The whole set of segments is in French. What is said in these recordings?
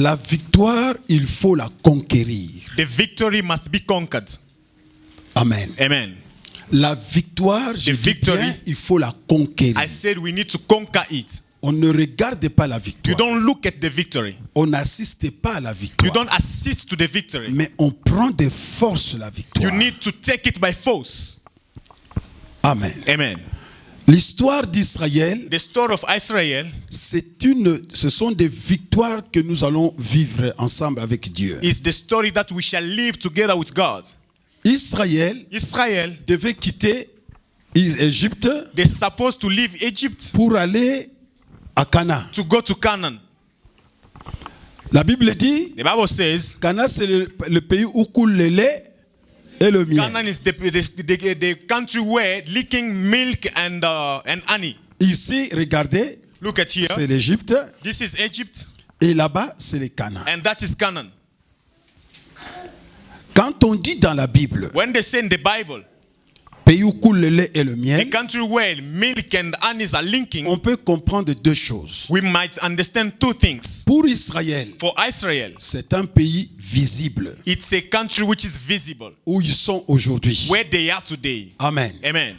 La victoire, il faut la conquérir. The victory must be conquered. Amen. Amen. La victoire, je dis bien, il faut la conquérir. I said we need to conquer it. On ne regarde pas la You victoire. don't look at the victory. On n'assiste pas à la You victoire. don't assist to the victory. Mais on prend de force la victoire. You need to take it by force. Amen. Amen. L'histoire d'Israël, The story of Israel ce sont des victoires que nous allons vivre ensemble avec Dieu. is the story that we shall live together with God. Israël Israel, devait quitter Égypte they're supposed to leave Egypt pour aller à Canaan. to go to Canaan. La Bible dit, The Bible says Canaan c'est le pays où coule le lait et le miel. Canaan is the country where leaking milk and honey. Ici, regardez, Look at here. c'est l'Égypte This is Egypt et là-bas, c'est le Canaan. and that is Canaan. Quand on dit dans la Bible, When they say in the Bible, pays où coule le lait et le the miel, country where milk and honey are linking, on peut comprendre deux choses. we might understand two things. Pour Israël, For Israel, c'est un pays visible it's a country which is visible, où ils sont aujourd'hui. where they are today. Amen. Amen.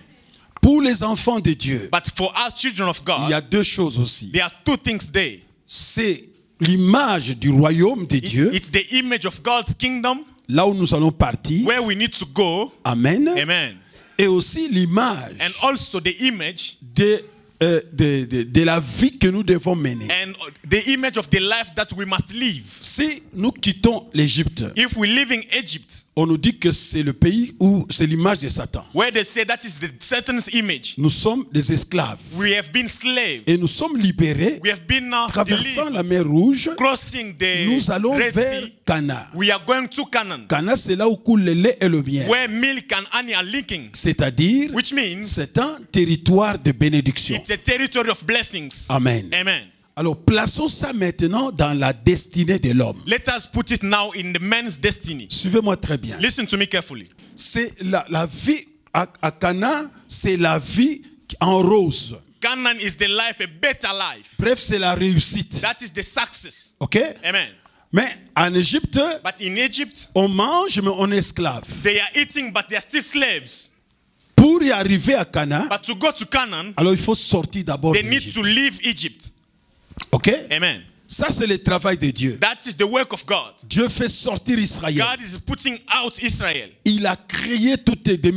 Pour les enfants de Dieu, But for us children of il y a God, deux choses aussi. there are two things there. C'est l'image du royaume de Dieu, It's the image of God's kingdom là où nous allons partir. where we need to go. Amen. Amen. Et aussi l'image And also the image de la vie que nous devons mener. and the image of the life that we must live. Si nous quittons l'Égypte, If we live in Egypt, on nous dit que c'est le pays où c'est l'image de Satan. where they say that is the Satan's image, Nous sommes des esclaves we have been slaves. et nous sommes libérés, We have been traversant la delivered, mer Rouge. crossing the Nous allons Red vers Sea. Canaan. We are going to Canaan, Canaan, c'est là où coule le lait et le miel. where milk and honey are linking, C'est-à-dire, which means c'est un territoire de bénédiction. it's a territory of blessings. Amen. Amen. Alors, plaçons ça maintenant dans la destinée de l'homme. Let us put it now in the man's destiny. Suivez-moi très bien. Listen to me carefully. C'est la vie à Canaan, c'est la vie en rose. Canaan is the life, a better life. Bref, c'est la réussite. That is the success. OK? Amen. Mais en Égypte, But in Egypt, on mange, mais on est esclave. they are eating, but they are still slaves. Pour y arriver à Canaan, But to go to Canaan, alors il faut sortir d'abord they de need l'Égypte. to leave Egypt. OK? Amen. Ça, c'est le travail de Dieu. That is the work of God. Dieu fait sortir Israël. God is putting out Israel. Il a créé des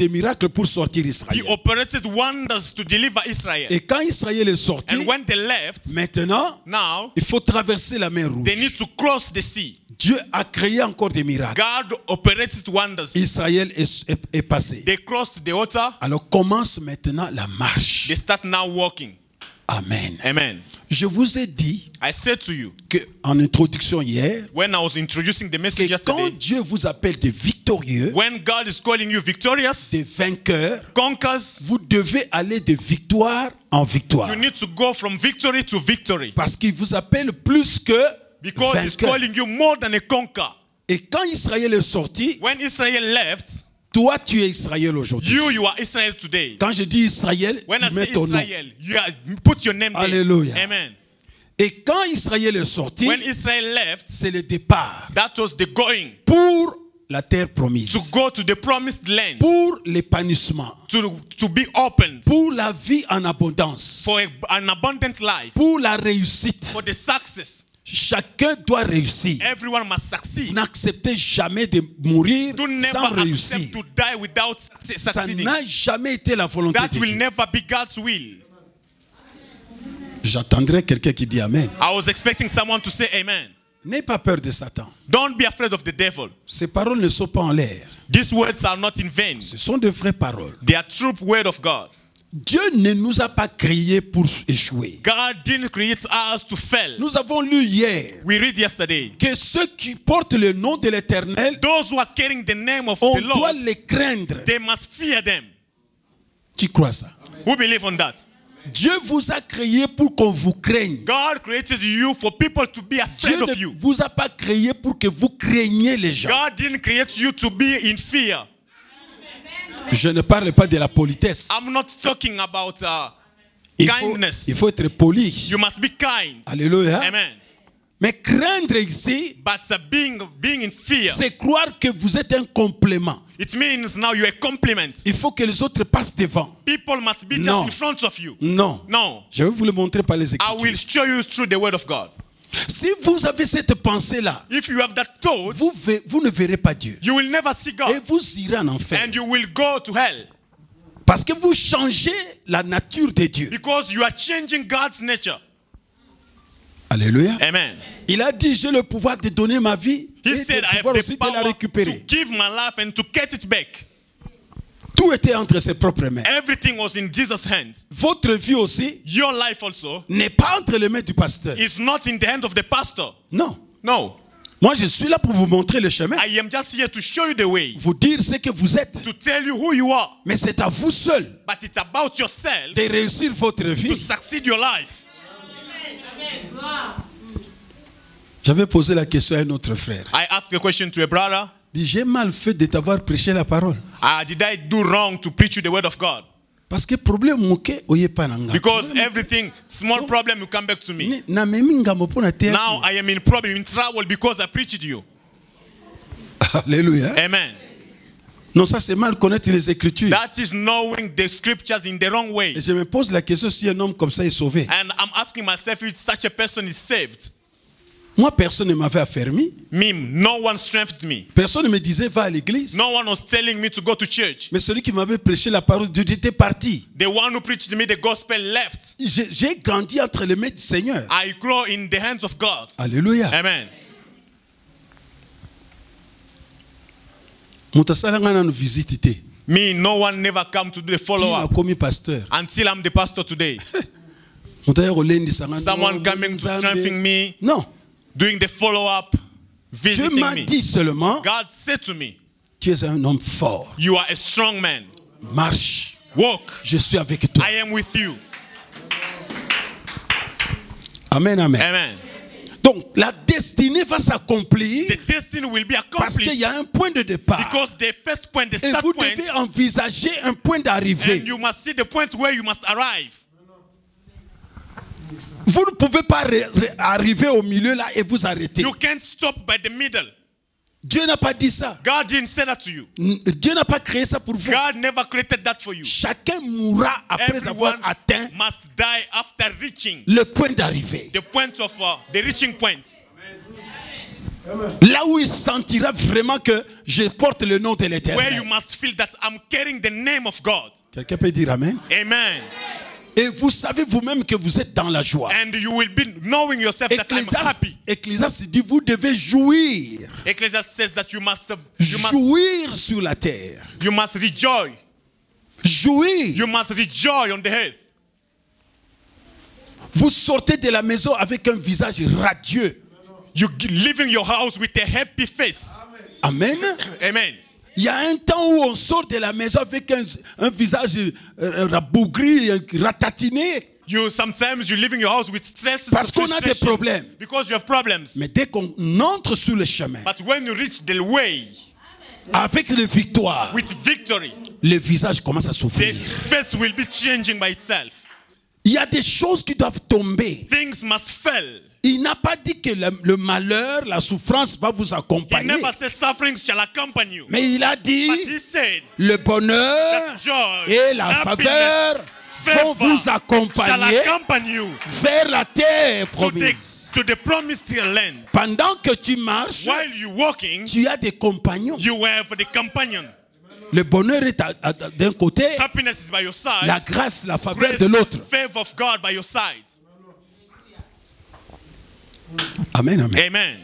miracles pour sortir He Israël. operated wonders to deliver Israel. Et quand Israël est sorti, And when they left, maintenant, now il faut traverser la mer Rouge. they need to cross the sea. Dieu a créé encore des miracles. God operated wonders. Israël est passé. They crossed the water. Alors commence maintenant la marche. They start now walking. Amen. Amen. Je vous ai dit I said to you, en introduction hier, when I was introducing the que message quand yesterday, Dieu vous appelle des victorieux, when God is calling you victorious, des vainqueurs, conquers, vous devez aller de victoire en victoire. you need to go from victory to victory. Parce qu'il vous appelle plus que Because he's vainqueur. calling you more than a conqueror. Et quand Israël est sorti, When Israel left, toi tu es Israël aujourd'hui. you are Israel today. Quand je dis Israël, When I tu mets say ton nom. Israel, put your name there. Alléluia. Amen. Et quand Israël est sorti, When Israel left, c'est le départ that was the going pour la terre promise, to go to the promised land, pour l'épanouissement, to be opened pour la vie en abondance, for an abundant life, pour la réussite. for the success. Chacun doit réussir. Everyone must succeed. N'acceptez jamais de mourir Do never sans réussir. accept to die without Ça succeeding. n'a jamais été la volonté That de will Dieu. never be God's will. J'attendrai quelqu'un qui dit Amen. I was expecting someone to say amen. N'aie pas peur de Satan. Don't be afraid of the devil. Ces paroles ne sont pas en l'air. These words are not in vain. Ce sont de vraies paroles. They are true word of God. Dieu ne nous a pas créés pour échouer. God didn't create us to fail. Nous avons lu hier We read yesterday. que ceux qui portent le nom de l'Éternel, Those who are carrying the name of on the doit Lord, les craindre. they must fear them. Qui croit ça? Who believe on that? Dieu vous a créé pour qu'on vous craigne. God created you for people to be afraid Dieu of ne you. vous a pas créé pour que vous craigniez les gens. God didn't create you to be in fear. Je ne parle pas de la politesse. I'm not talking about Il kindness. faut être poli. You must be kind. Alléluia. Amen. Mais craindre ici, But being in fear, c'est croire que vous êtes un complément. it means now you're a compliment. Il faut que les autres passent devant. People must be No. just in front of you. Non. No. Je vais vous le montrer par les I will Écritures. show you through the word of God. Si vous avez cette pensée-là, If you have that thought, vous ne verrez pas Dieu. you will never see Et God. vous irez en enfer. And you will go to hell. Parce que vous changez la nature de Dieu. Because you are changing God's nature. Alléluia. Amen. Il a dit, j'ai le pouvoir de donner ma vie He et said, le I pouvoir have aussi the de la power to récupérer. give my life and to get it back. Tout était entre ses propres mains. Everything was in Jesus' hands. Votre vie aussi Your life also n'est pas entre les mains du pasteur. is not in the hand of the pastor. Non. No. Moi, je suis là pour vous montrer le chemin. I am just here to show you the way, Vous dire ce que vous êtes. to tell you who you are. Mais c'est à vous seul But it's about yourself de réussir votre to vie. succeed your life. J'avais posé la question à un autre frère. I asked a question to a brother. Il dit, j'ai mal fait de t'avoir prêché la parole. Did I do wrong to preach you the word of God? Parce que problème moke oye pananga. Because everything, small problem will come back to me. Na memi ngambo pona te. Now I am in problem, in trouble because I preached you. Alléluia. Amen. Non, ça c'est mal connaître les Écritures. That is knowing the scriptures in the wrong way. Et je me pose la question si un homme comme ça est sauvé. And I'm asking myself if such a person is saved. Moi, personne ne m'avait affermi. Me, no one strengthened me. Personne ne me disait va à l'église. No one was telling me to go to church. Mais celui qui m'avait prêché la parole de Dieu était parti. The one who preached me the gospel left. J'ai grandi entre les mains du Seigneur. I grow in the hands of God. Alléluia. Amen. Mutasalanga na nous visite te. Me, no one never come to do the Qui follow-up m'a commis pasteur. until I'm the pastor today. Mutaya kolendi sanga. Someone coming to strengthen me, Non. doing the follow-up, Dieu visiting m'a me. dit seulement, God said to me, tu es un homme fort. you are a strong man. Marche. Walk. Je suis avec toi. I am with you. Amen, amen. Amen. Donc, la destinée va s'accomplir The destiny will be parce qu'il y accomplished a un point de départ. because the first point, the Et start vous point, devez envisager un point and d'arrivée. you must see the point where you must arrive. Vous ne pouvez pas arriver au milieu là et vous arrêter. You can't stop by the middle. Dieu n'a pas dit ça. God didn't say that to you. Dieu n'a pas créé ça pour vous. God never created that for you. Chacun mourra après avoir Everyone atteint must die after reaching le point d'arrivée. the point of the reaching point. Là où il sentira vraiment que je porte le nom de Where you l'Éternel. must feel that I'm carrying the name of God. Quelqu'un peut dire Amen. Amen. Et vous savez vous-même que vous êtes dans la joie. And you will be knowing yourself that I'm happy. Ecclésiaste dit vous devez jouir. Ecclesiastes says that you must Jouir sur la terre. rejoice. Jouir. You must rejoice on the earth. Vous sortez de la maison avec un visage radieux. You live in your house with a happy face. Amen. Amen. Il y a un temps où on sort de la maison avec un visage rabougri, ratatiné. Sometimes you live in your house with stress. Parce qu'on a des problèmes. Because you have problems. Mais dès qu'on entre sur le chemin, But when you reach the way avec les victoires, with victory, le visage commence à s'ouvrir. this face will be changing by itself. Il y a des choses qui doivent tomber. Things must fail. Il n'a pas dit que le malheur, la souffrance va vous He accompagner. never said suffering shall accompany you. Mais il a dit, But he said le bonheur that joy, et la faveur vont favor vous shall accompagner accompany you vers la terre to promise. the promised land. Pendant que tu marches, While you walking, tu as des compagnons. you have the companion. Le bonheur est d'un côté, Happiness is by your side. la grâce, la faveur Grace, de l'autre. favor of God by your side. Amen, amen. Amen.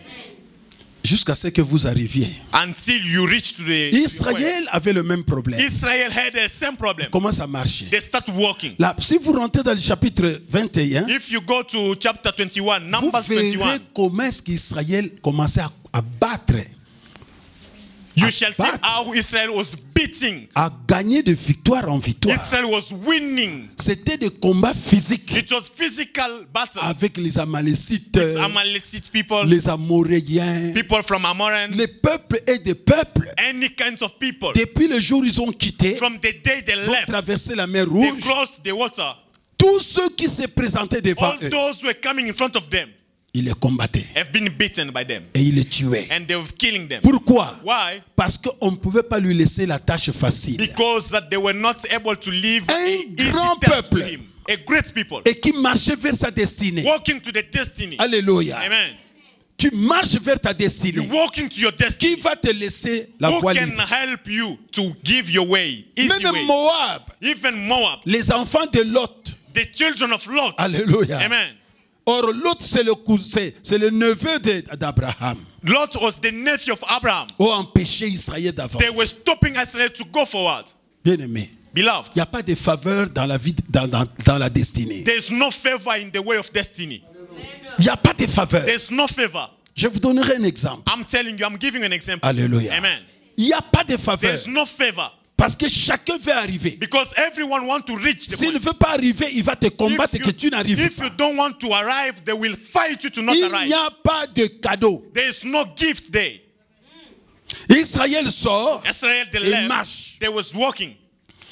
Jusqu'à ce que vous arriviez. Until you reach to the Israël avait le même problème. Israel had the same problem. Comment ça marchait? They start walking. Là, si vous rentrez dans le chapitre 21, If you go to chapter 21, vous Numbers verrez 21, comment est-ce qu'Israël commençait à battre, you shall see how Israel was beating. à gagner de victoire en victoire. Israel was winning. C'était des combats physiques It was physical battles avec les Amalécites, with Amalekite people, les Amoréens, people from Amoran, les peuples et des peuples. any kinds of people. Depuis le jour où ils ont quitté, From the day they ils ont left, traversé la mer they Rouge, crossed the water. tous ceux qui se présentaient devant All eux, those who were coming in front of them, il les combattait have been beaten by them. et il les tuait. And they were killing them. Pourquoi? Why? Parce qu'on ne pouvait pas lui laisser la tâche facile. Because that they were not able to leave Un an easy grand task to peuple. him. A great people. Et qui marchait vers sa destinée. Walking to the destiny. Alléluia. Amen. Tu marches vers ta You destinée. walking to your Qui destiny. va te laisser la Who voie can libre? help you to give your way? Easy Même way. Moab, Even Moab. les enfants de Lot. The children of Lot. Alléluia. Amen. Or, Lot, c'est le neveu d'Abraham. Lot was the nephew of Abraham. Ont empêché Israël d'avancer. They were stopping Israel to go forward. Bien aimé. Beloved, Il n'y a pas de faveur dans la vie, dans la destinée. there's no favor in the way of destiny. Il n'y a pas de faveur. There's no favor. Je vous donnerai un exemple. I'm telling you, I'm giving an example. Alléluia. Amen. Il n'y a pas de faveur. There's no favor. Parce que chacun veut arriver. Because everyone wants to reach the S'il ne point. veut pas arriver, il va te combattre que tu n'arrives If pas. you don't want to arrive, they will fight you to not Il arrive. n'y a pas de cadeau. There is no gift there. Israël sort, Israel, they et left. marche. They was walking.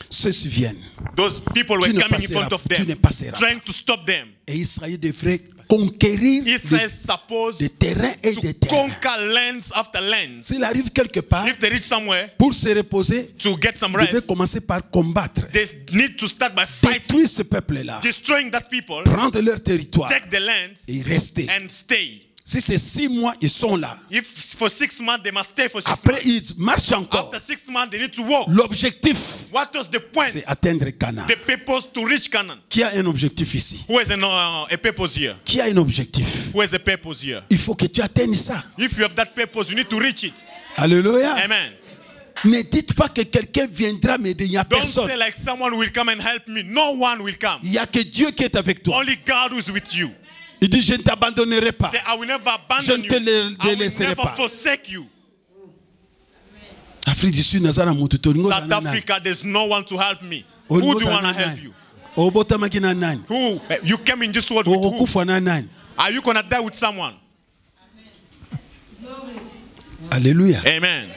Ceux-ci viennent. Those people were Tu ne coming in passeras front of pas, tu ne them, passeras trying to stop them. Et Israël devrait conquérir Israel is supposed des terrains et to des terrains. conquer lands after lands. S'il arrive quelque part, If they reach somewhere pour se reposer, to get some il devait rest, commencer par combattre. they need to start by fighting, Détruire ce peuple-là. destroying that people, Prendre leur territoire take the land, et rester. and stay. Si c'est 6 mois, ils sont là. If for 6 months, they must stay for 6 Après, months. ils marchent encore. After 6 months, they need to walk. L'objectif, What was the point? c'est atteindre Canaan. The purpose to reach Canaan. Qui a un objectif ici? Who has a purpose here? Qui a un objectif? Who has a purpose here? Il faut que tu atteignes ça. If you have that purpose, you need to reach it. Alléluia. Amen. Ne dites pas que quelqu'un viendra m'aider. Il n'y a Don't personne. say like someone will come and help me. No one will come. Il n'y a que Dieu qui est avec toi. Only God who is with you. Il dit, je ne t'abandonnerai pas. Say, I will never Je abandon ne you. te I will délaisserai never pas. forsake you. Afrique du Sud, Nazara Mututo. South Africa, there's no one to help me. Who do you want to help you? Obotamaki na nani? Who? You came in this world with who? Okufa na nani? Are you going to die with someone? Alléluia. Amen.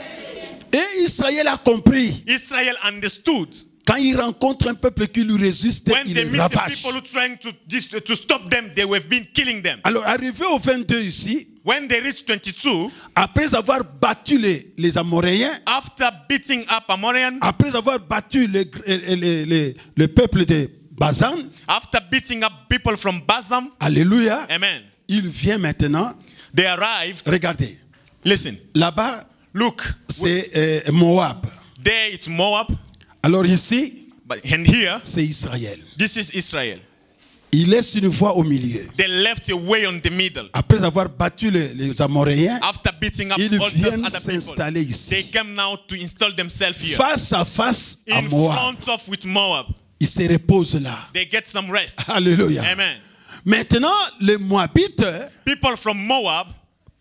Et Israël a compris. Israel understood. Quand il rencontre un peuple qui lui résiste, When il they les meet the ravage. people who trying to stop them, they have been killing them. Alors, arrivé au 22 ici, When they reached 22, après avoir battu les Amoréens, after beating up Amorian, après avoir battu le peuple de Bazan, after beating up people from Bazam, alléluia, amen, il vient maintenant, they arrived. regardez, Listen, là-bas, look, c'est Moab. there it's Moab, Alors ici, and here, c'est Israël. this is Israel. Il laisse une voie au milieu. They left a way on the middle. Après avoir battu les Amoréens, After beating up ils all those viennent other people, s'installer ici. they came now to install themselves here. Face à face à In Moab. front of with Moab. Ils se reposent là. They get some rest. Alléluia. Amen. Maintenant, les Moabites, People from Moab,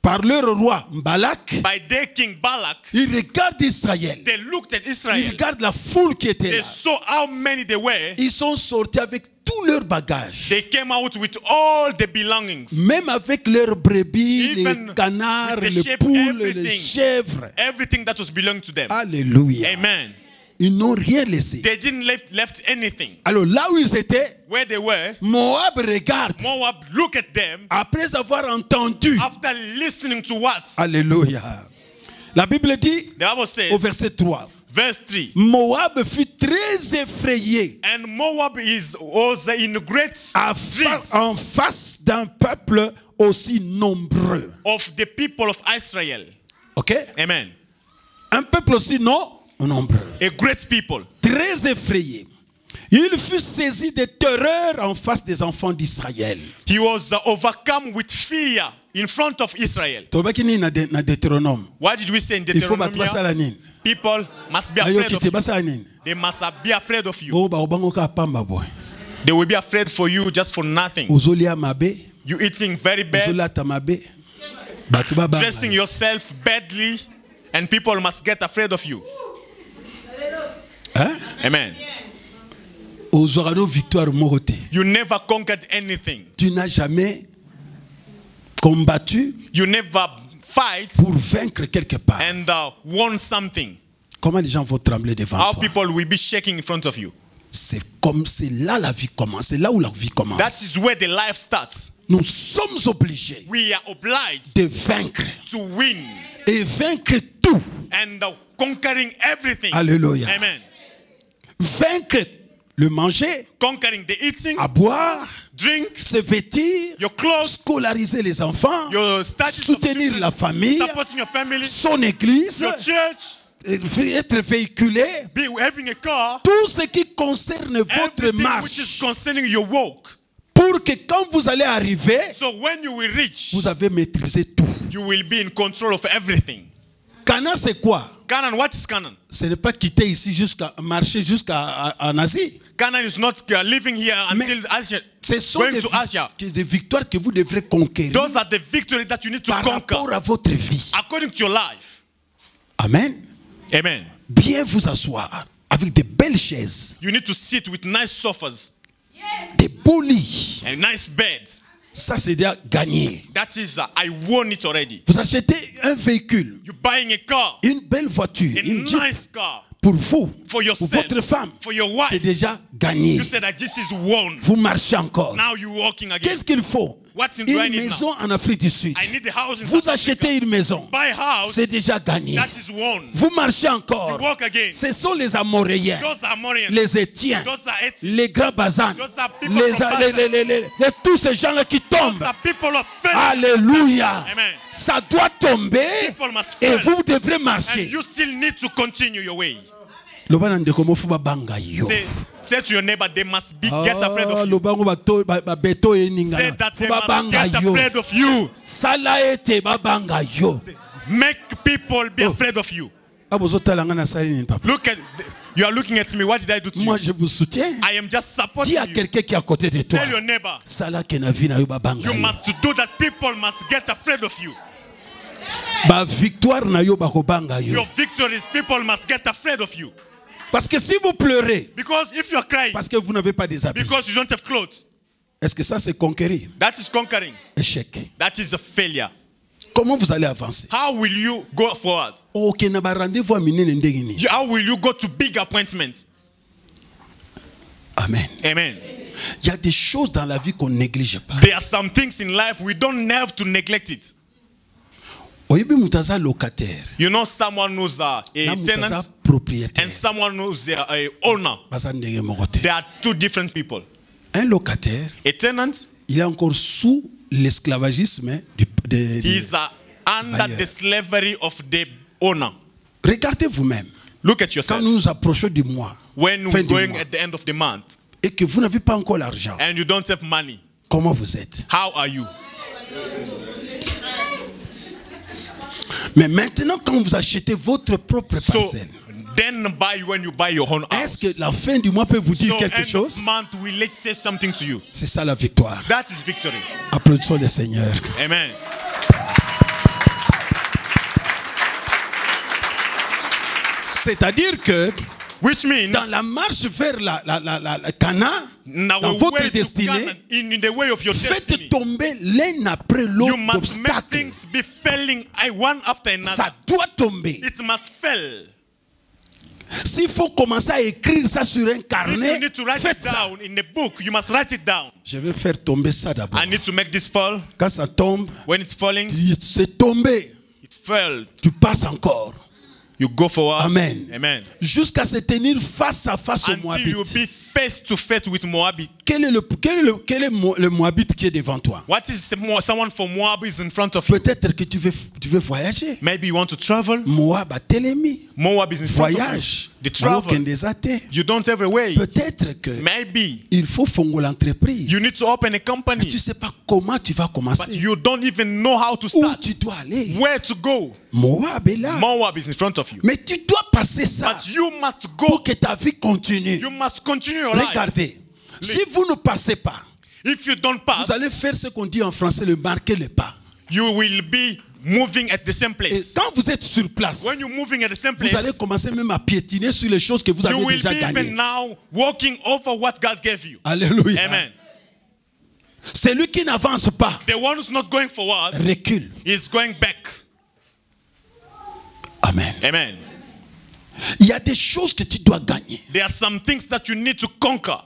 par leur roi Balak, by their king Balak, ils regardent Israël. they looked at Ils Israel. regardent la foule qui était They là. saw how many they were. Ils sont sortis avec tout leur bagage. They came out with all the belongings. Même avec leurs brebis, Even les canards, with the les sheep, poules, les everything. chèvres. Everything that was belonging to them. Alléluia. Amen. Ils n'ont rien laissé. They didn't left anything. Alors là où ils étaient, Where they were, Moab regarde. Moab look at them Après avoir entendu. after listening to what? Alléluia. La Bible dit The Bible au says, verset 3. verse 3, Moab fut très effrayé and Moab was in great dread en face d'un peuple aussi nombreux. of the people of Israel. Ok? Amen. Un peuple aussi nombreux. A great people. Très effrayé. Il fut saisi de terreur en face des enfants d'Israël. He was overcome with fear in front of Israel. Tobaki nini na Deutéronome. What did we say in Il faut battre Deuteronomy? basala nini. People must be Ayo afraid of kite you. basala nini. They must be afraid of you. Oh ba obango ka pamba boy. They will be afraid for you just for nothing. Ozolia mabe. You eating very bad, Ozolata mabe. Batu ba banga. dressing yourself badly, and people must get afraid of you. Hein? Amen. Ozora no victoire morote. You never conquered anything. Tu n'as jamais combattu You never fight pour vaincre quelque part. and won something. Comment les gens vont trembler devant How toi? people will be shaking in front of you. c'est là la vie commence. C'est là où la vie commence. That is where the life starts. Nous sommes obligés We are obliged de vaincre to win et vaincre tout. and conquering everything. Alléluia. Amen. Vaincre le manger, Conquering the eating, à boire, drink, se vêtir, your clothes, scolariser les enfants, your status of soutenir children, la famille, supporting your family, son église, your church, être véhiculé, having a car, tout ce qui concerne votre everything which is marche, concerning your walk. pour que quand vous allez arriver, So when you will reach, vous avez maîtrisé tout. you will be in control of everything. Canaan, c'est quoi? Canaan, what is Canaan? Ce n'est pas quitter ici jusqu'à marcher jusqu'à en Asie. Canaan is not living here until Asia, Ce sont going to Asia. des victoires que vous devrez conquérir Those are the victories that you need to par rapport conquer à votre vie. according to your life. Amen. Amen. Bien vous asseoir avec de belles chaises, You need to sit with nice sofas des beaux lits. and nice beds. Ça, c'est déjà gagné. That is, I won it already. Vous achetez un véhicule, You're buying a car, une belle voiture, a une Jeep nice car pour vous, for pour yourself, votre femme. for your C'est wife. déjà gagné. You said that this is won. Vous marchez encore. Now you're walking again. Qu'est-ce qu'il faut? What do I Une need maison en Afrique du Sud. I need the house in Vous South Africa. achetez une maison. Buy a house, C'est déjà gagné. that is won. Vous marchez You encore. walk again. Ce sont les Amoréens, Those are Morians. les Étiens, Those are Ets. les grands Bazans, Those are people from tous ces gens-là qui Those tombent. are people of faith. Alléluia. Amen. Ça doit tomber People must et fail. vous devrez And marcher. you still need to continue your way. Loba ndeko mofuba banga yo. Say to your neighbor, they must be get afraid of you. Loba ngo beto Say eninga. that they Fuba must banga get yo. afraid of you. Sala ete babanga yo. Make people be afraid of you. Abozo talanga na sali ni papa. Look at, you are looking at me. What did I do to Moi you? je vous soutiens. I am just supporting Dis à you. quelqu'un qui est à côté de toi. Tell your neighbor, Sala ke na vi na yo babanga you yo. must do that. People must get afraid of you. Ba victoire na yo ba kobanga yo. Your victories, people must get afraid of you. Parce que si vous pleurez, Because if you are crying, parce que vous n'avez pas des habits, because you don't have clothes, est-ce que ça c'est conquérir? that is conquering. Échec. That is a failure. Comment vous allez avancer? How will you go forward? Ok, na ba rendez-vous à minene ndenge ni. How will you go to big appointments? Amen. Amen. Il y a des choses dans la vie qu'on néglige pas. There are some things in life we don't have to neglect it. Oyebi mutaza locataire. You know someone who's a Na mutaza tenant propriétaire. and someone who's a owner. Baza ndenge moko te. They are two different people. Un locataire, A tenant, il est encore sous l'esclavagisme is under bailleur. the slavery of the owner. Regardez vous-même. Look at Quand yourself. nous nous approchons du mois, When fin we're du going mois, at the end of the month et que vous n'avez pas encore l'argent, and you don't have money, comment vous êtes? how are you? Mais maintenant, quand vous achetez votre propre So parcelle, then when you buy your own house, est-ce que la fin du mois peut vous dire so quelque end chose? of month will let's say something to you. C'est ça la victoire. That is victory. Applaudissons le Seigneur. Amen. C'est-à-dire que Which means dans la marche vers la Canaan, now dans a votre way to destinée, Canaan, in the way of your faites destiny, tomber l'un après you l'autre must make obstacles. things be failing one after another. Ça doit tomber. It must fail. S'il faut commencer à écrire ça sur un If carnet, you need to write it faites ça. down in a book, you must write it down. Je vais faire tomber ça d'abord. I need to make this fall. Quand ça tombe, When it's falling, c'est tombé. it fell. Tu passes encore. You go forward. Amen. Amen. Jusqu'à se tenir face à face au Until Moabite. you be face to face with Moabit. Quel est le Moabite qui est devant toi? What is someone from Moab is in front of you? Peut-être que tu veux voyager. Maybe you want to travel. Moab a télémi. Moab is in front Voyage. of you. The travel. Tu You don't have a way. Peut-être que Maybe il faut fonder l'entreprise. you need to open a Mais company, tu ne sais pas comment tu vas but commencer. you don't even know how to Où start. tu dois aller. Where to go? Moab est là. Moab is in front of you. Mais tu dois passer ça But you must pour go. que ta vie continue. You must continue your life. Regardez. Si vous ne passez pas, If you don't pass, vous allez faire ce qu'on dit en français, le marquer le pas. you will be moving at the same Et place. quand vous êtes sur place, When you're moving at the same vous allez place, commencer même à piétiner sur les choses que vous you avez will déjà be even gagnées. now walking over what God gave you. Alléluia. Amen. Celui qui n'avance pas The one who's not going forward recule. is going back. Amen. Amen. Il y a des choses que tu dois gagner. There are some things that you need to conquer.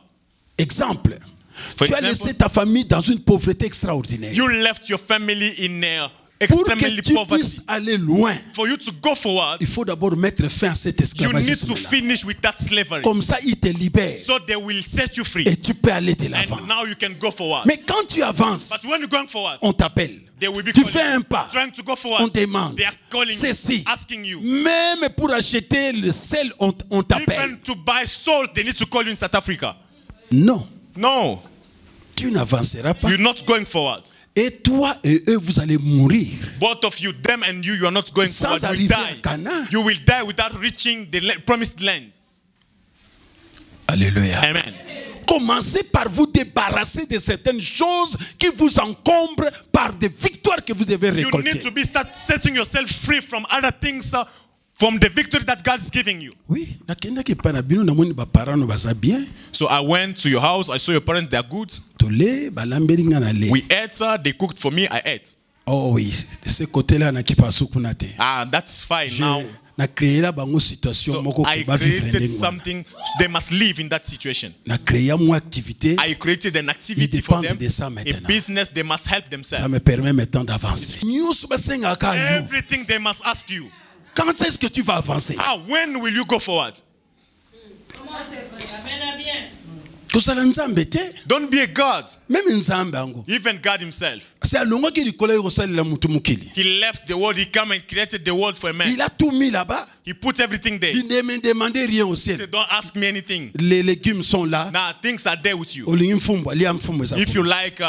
Exemple. For Tu as example, laissé ta famille dans une pauvreté extraordinaire. you left your family in Pour que extremely tu poverty. puisses aller loin, For you to go forward, il faut d'abord mettre fin à cet you need to esclavagisme. finish with that slavery. Comme ça, il te libère. So they will set you free. Et tu peux aller de l'avant. And now you can go forward. Mais quand tu avances, But when you're going forward, on t'appelle. they will be Tu calling fais you. un pas, Trying to go on forward. demande. They are calling you, Ceci. asking you. Même pour acheter le sel, on t'appelle. Even to buy salt, they need to call you in South Africa. Non, No, tu n'avanceras pas. you're not going forward. Et toi et eux, vous allez mourir. Both of you, them and you are not going Sans forward. You will arriver à die. Canaan. You will die without reaching the promised land. Alléluia. Amen. Commencez par vous débarrasser de certaines choses qui vous encombrent par des victoires que vous devez You récolter. need to start setting yourself free from other things, from the victory that God is giving you. Oui, nakendaki pa na bino namoni ba parents no baza bien. So I went to your house. I saw your parents. They are good. Tole balambeli nga na le. We ate. They cooked for me. I ate. Oh oui, de ce côté-là na kipa sukuna te. Ah, that's fine now. Na créé la bango situation So moko I ke ba vivre created ndenge wana. something. They must live in that situation. Na créé moi activité. I created an Ils activity for dépendent them. de ça A maintenant. business. They must help Ça themselves. me permet maintenant d'avancer. News basengaka yo. Everything they must ask you. Quand est-ce que tu vas avancer? When will you go forward? Kozala nzambe te. Don't be a God. Même nzambe ango. Even God himself. C'est alongaki likolo yo kosalela mutu mukili. He left the world. He came and created the world for a man. Il a tout mis là-bas. He put everything there. Il ne me demandait rien au He ciel. said, don't ask me anything. Les légumes sont là. Now things are there with you. Olingi mfumbo, lia mfumbo eza. If you like,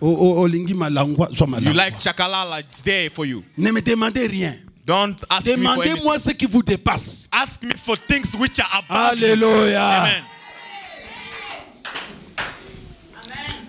Olingi malangwa, soit you malangwa. like chakalala, it's there for you. Ne me demandez rien. Don't ask me for anything. Demandez-moi ce qui vous dépasse. Ask me for things which are above you. Alléluia. Amen.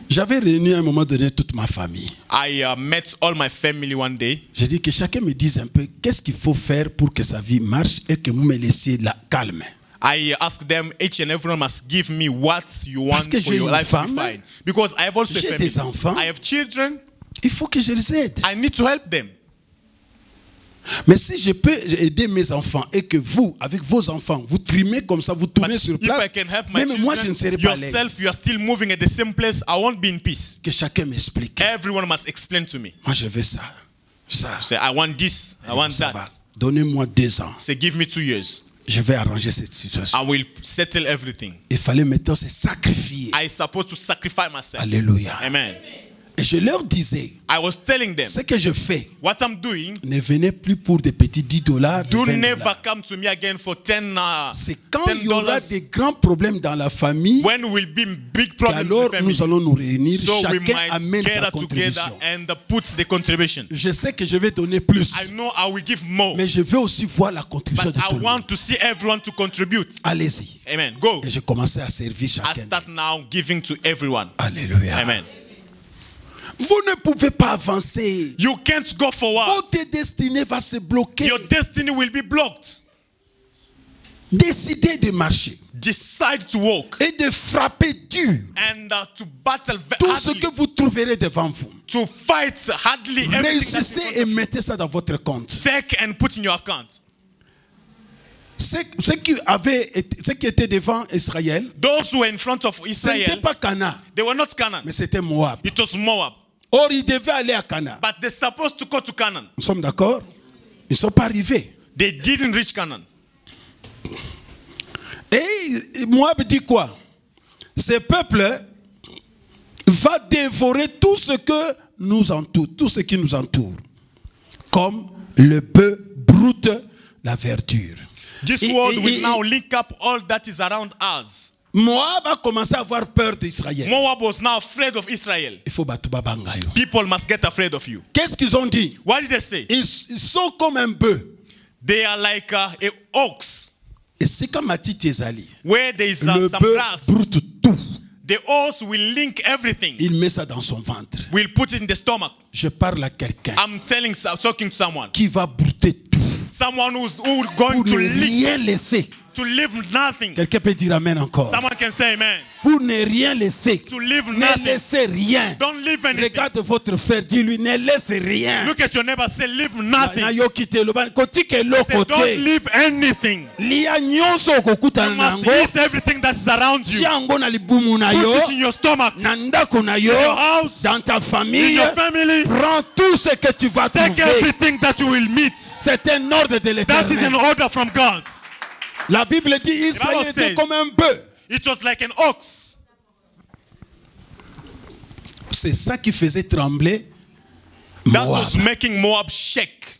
J'avais réuni à un moment donné toute ma famille. I met all my family one day. J'ai dit que chacun me dise un peu qu'est-ce qu'il faut faire pour que sa vie marche et que vous me laissiez la calme. I asked them, each and everyone must give me what you want que for j'ai your une life to be femme, fine. Because I have also a j'ai family. des enfants. I have children. Il faut que je les aide. I need to help them. Mais si je peux aider mes enfants et que vous, avec vos enfants, vous trimez comme ça, vous tournez But sur if I place, can help my même moi je ne serai children, pas à yourself, l'aise. you are still moving at the same place, I won't be in peace. Que chacun m'explique. Everyone must explain to me. Moi je veux ça. Ça. Say, I want this, I want Ça va. that. Donnez-moi 2 ans. Say, give me 2 years. Je vais arranger cette situation. I will settle everything. Il fallait maintenant se sacrifier. I supposed to sacrifice myself. Alléluia. Amen. Et je leur disais, I was telling them, ce que je fais, what I'm doing, ne venez plus pour des petits $10, do 20 never $. come to me again for 10 C'est quand il y aura $10. des grands problèmes dans la famille When will be big problems in qu'alors the family. nous allons nous réunir, So we chacun might amène sa gather together contribution. and put the contribution. Je sais que je vais donner plus, I know I will give more, mais je veux aussi voir la contribution but de I tout le monde. want to see everyone to contribute. Allez-y. Amen. Go. Et je commençais à servir I chacun. start now giving to everyone. Alléluia. Amen. Vous ne pouvez pas avancer. You can't go forward. Votre destinée va se bloquer. Your destiny will be blocked. Décidez de marcher Decide to walk et de frapper dur and to battle tout ce hardly, que vous trouverez devant vous. to fight hardly everything that's Réussissez in et front of you. mettez ça dans votre compte. Take and put in your account. Ce qui était devant Israël, Those who were in front of ce n'était Israel, pas Canaan, they were not Canaan. mais c'était Moab. It was Moab. Or, ils devaient aller à Canaan. But they're supposed to go to Canaan. Nous sommes d'accord? Ils ne sont pas arrivés. They didn't reach Canaan. Et Moab dit quoi? Ce peuple va dévorer tout ce que nous entoure, tout ce qui nous entoure, comme le bœuf broute la verdure. This world will now link up all that is around us. Moab a commencé à avoir peur d'Israël. Moab was now afraid of Israel. Il faut battre Babangayo. People must get afraid of you. Qu'est-ce qu'ils ont dit? What did they say? Ils sont comme un bœuf. They are like a ox Et c'est comme Matiti Ezali. where there is Le some bœuf grass. broute tout. The ox will link everything. Il met ça dans son ventre. Will put it in the stomach. Je parle à quelqu'un I'm talking to someone. qui va brouter tout Someone who's going pour to ne link rien laisser. To leave nothing. Quelqu'un peut dire amen encore. Someone can say amen. Pour ne rien laisser. To leave Ne nothing. laissez rien. Don't leave anything. Regarde votre frère, dis-lui, ne laisse rien. Look at your neighbor, say leave nothing. Na yo kite lo ban kotike lo Say don't kote. leave anything. Lia nyonso okokutana You must nango. eat everything that is around you. Tia yango na libumu na Put yo. it in your stomach, Na ndako na yo. in your house, Dans ta in famille. your family. Prends tout ce que tu vas Take trouver. everything that you will meet. C'est un ordre de That is an l'Éternel. order from God. La Bible dit Israël Bible était says- comme un bœuf. It was like an ox. C'est ça qui faisait trembler That Moab. was making Moab shake.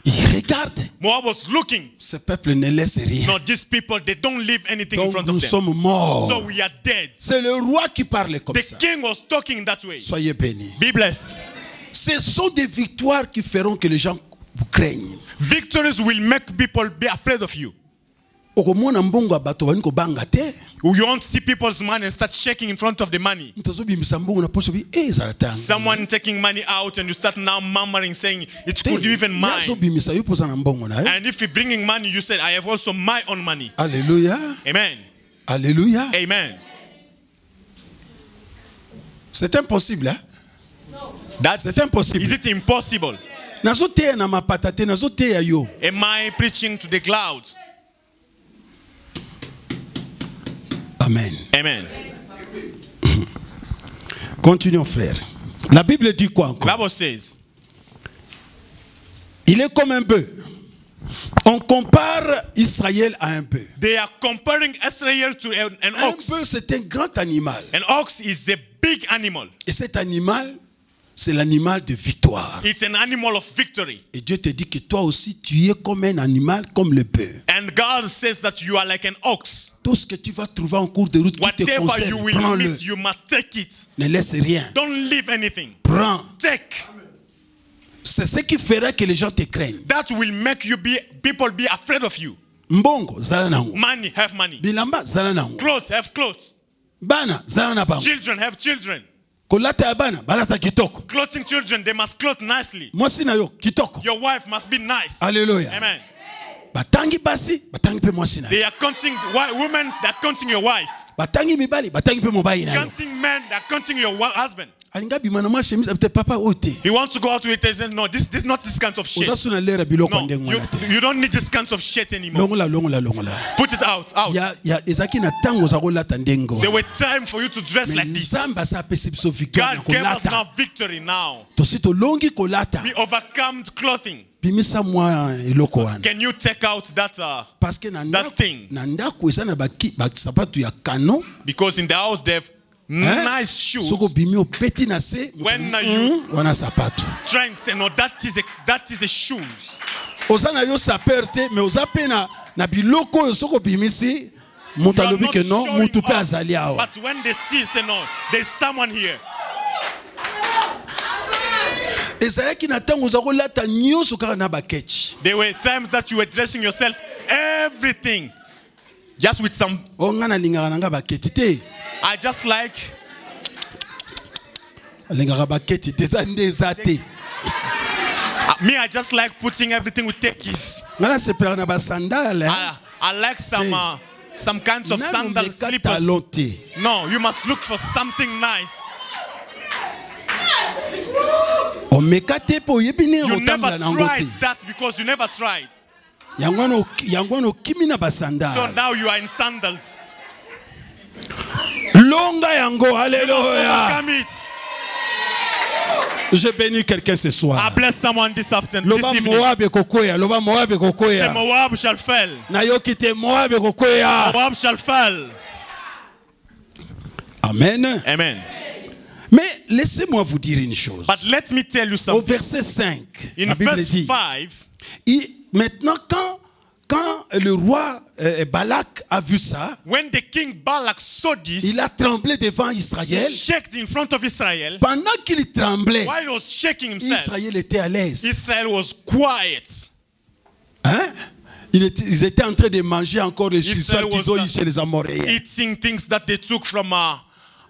Il regarde. Moab was looking. Ce peuple ne laisse rien. No, these people, they don't leave anything in Donc front nous of them. sommes morts. So we are dead. C'est le roi qui parle comme The ça. king was talking that way. Soyez bénis. Be blessed. Ce sont des victoires qui feront que les gens vous craignent. Victories will make people be afraid of you. Okomona mbongo ya bato bani kobanga te. You won't see people's money and start shaking in front of the money. Moto azobimisa mbongo na poso bi ezala tanga. Someone taking money out and you start now murmuring saying, it could be even Ye mine. azobimisa yo poza na mbongo na yo. And if you're bringing money, you said, I have also my own money. Alléluia. Amen. Alléluia. Amen. C'est impossible, hein? C'est impossible. Is it impossible? Nazoteya na mapata te, nazoteya yo. Am I preaching to the clouds? Amen. Amen. Continuons, frère. La Bible dit quoi The encore? Bible says, Il est comme un bœuf. On compare Israël à un bœuf. they are comparing Israel to an Un ox. bœuf, c'est un grand animal. An ox is a big animal. Et cet animal, c'est l'animal de victoire. It's an animal of victory. Et Dieu te dit que toi aussi, tu es comme un animal, comme le bœuf. And God says that you are like an ox. Tout ce que tu vas trouver en cours de route qui te Whatever you concerne, will prends-le. meet, you must take it. Ne laisse rien. Don't leave anything. Prends. Take. C'est ce qui fera que les gens te craignent. That will make you people be afraid of you. Mbongo, zala nango. Money, have money. Bilamba, zala nango. Clothes, have clothes. Bana, zala na bango. Children, have children. Kolata ya bana, balata kitoko. Clothing children, they must clothe nicely. Mwasi na yo, kitoko. Your wife must be nice. Alléluia. Amen. Batangi basi, batangi pe mwasi na yo. They are counting women, they are counting your wife. Batangi mibali, batangi pe mobali na yo. Counting men, they are counting your husband. Alinga bimana mwa chemise, abite papa ote. He wants to go out with it. No, this not this kind of shit. Oza suna lera biloko No, ndenge wana te. you don't need this kind of shit anymore. Longola. Put it out. Ya ezaki na tango za kolata ndengo. There were time for you to dress like this. Nzamba sa pesi biso victoire na God gave us kolata. now victory now. Tosi to longi kolata. We overcome clothing. Bimisa mwa eloko wana. Can you take out that Parce que na that thing? ndako eza na sapatu ya canon. Because in the house they have nice shoes. Soko bimi opeti na se. When you wana sapatu. trying to say no, that is a shoes. Oza na yo saper te, mais oza pe na biloko yo soko bimisi. Mutu You are alobi not ke non, showing mutu pe off. azali awa. But when they see, say no, there's someone here. Ezalaki na tango oza kolata nyonso kaka na bakechi. There were times that you were dressing yourself, everything, just with some. Onga na lingaka nanga baketi te. I just like. Lingaka baketi te za nde za te. Me, I just like putting everything with tekis. Ngala sepela na ba sandale. I like some kinds of sandal slippers. Talon te. No, you must look for something nice. Omeka te po yebi ne You never otambula na ngo tried te. that because you never tried. Yango kimi na ba So sandale. now you are in sandals. Longa yango, alléluia. Overcome it. Je bénis quelqu'un ce I soir. bless someone this afternoon, Loba this evening. Moab kokoya, loba Moab The kokoya. Moab shall fall. Na yo kite Moab kokoya. Moab shall fall. Amen. Amen. Mais laissez-moi vous dire une chose. But let me tell you Au something. verset 5, In la Bible verse dit, 5, maintenant quand le roi Balak a vu ça, when the king Balak saw this, il a tremblé devant he Israël. shook in front of Israel. Pendant qu'il tremblait, While he was shaking himself, Israël était à l'aise. Israel was quiet. Hein? Ils étaient en train de manger encore les Israel histoires qu'ils ont eues chez les Amoréens. Eating things that they took from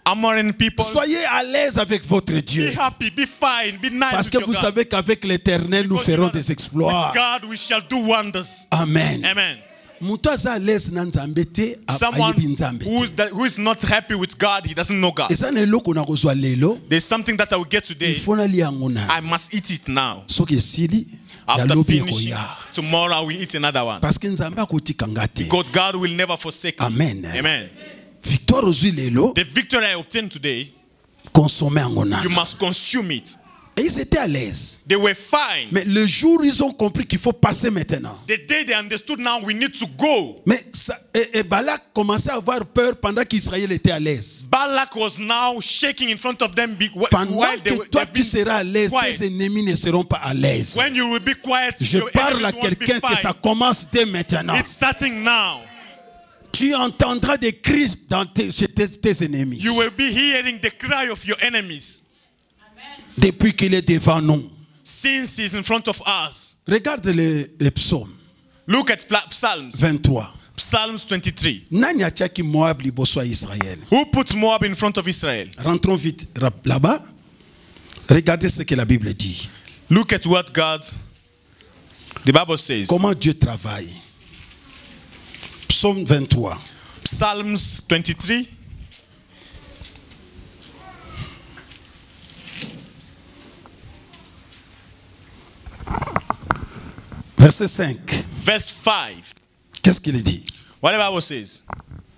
Amorian people. Soyez à l'aise avec votre Be Dieu. happy, be fine, be nice Parce with que your vous God. savez qu'avec l'Éternel, nous Because you ferons know that des exploits. with God we shall do wonders. Amen. Amen. Muto aza à l'aise na nzambe te, Someone ayebi nzambe te. who is not happy with God, he doesn't know God. Eza na eloko na kozwa lelo, There's something that I will get today. il faut na lia ngona. I must eat it now. Soki esili, ya After lobi finishing, ekoya. tomorrow I will eat another one. Parce que nzambe akotikanga te. God will never forsake me. Amen. Amen. Victoire ozwi lelo, The victory I obtained today, consommer ngona. you must consume it. Et ils étaient à l'aise. They were fine. Mais le jour où ils ont compris qu'il faut passer maintenant. The day they understood now we need to go. Mais ça, et Balak commençait à avoir peur pendant qu'Israël était à l'aise. Balak was now shaking in front of them Pendant while they que were toi they've tu been seras à l'aise, quiet. tes ennemis ne seront pas à l'aise. When you will be quiet, Je your parle à enemies won't be quelqu'un que ça fine. commence dès maintenant. It's starting now. Tu entendras des cris chez tes ennemis. You will be hearing the cry of your enemies Depuis qu'il est devant nous. since he's in front of us. Regarde les psaumes. Look at Psalms. 23. Psalms 23. Nani atiaki Moab liboso ya Israël? Who put Moab in front of Israel? Rentrons vite là-bas. Regardez ce que la Bible dit. Look at what the Bible says. Comment Dieu travaille. Psaume 23. Psalms 23. Verset 5. Verse 5. Qu'est-ce qu'il dit? What the Bible says.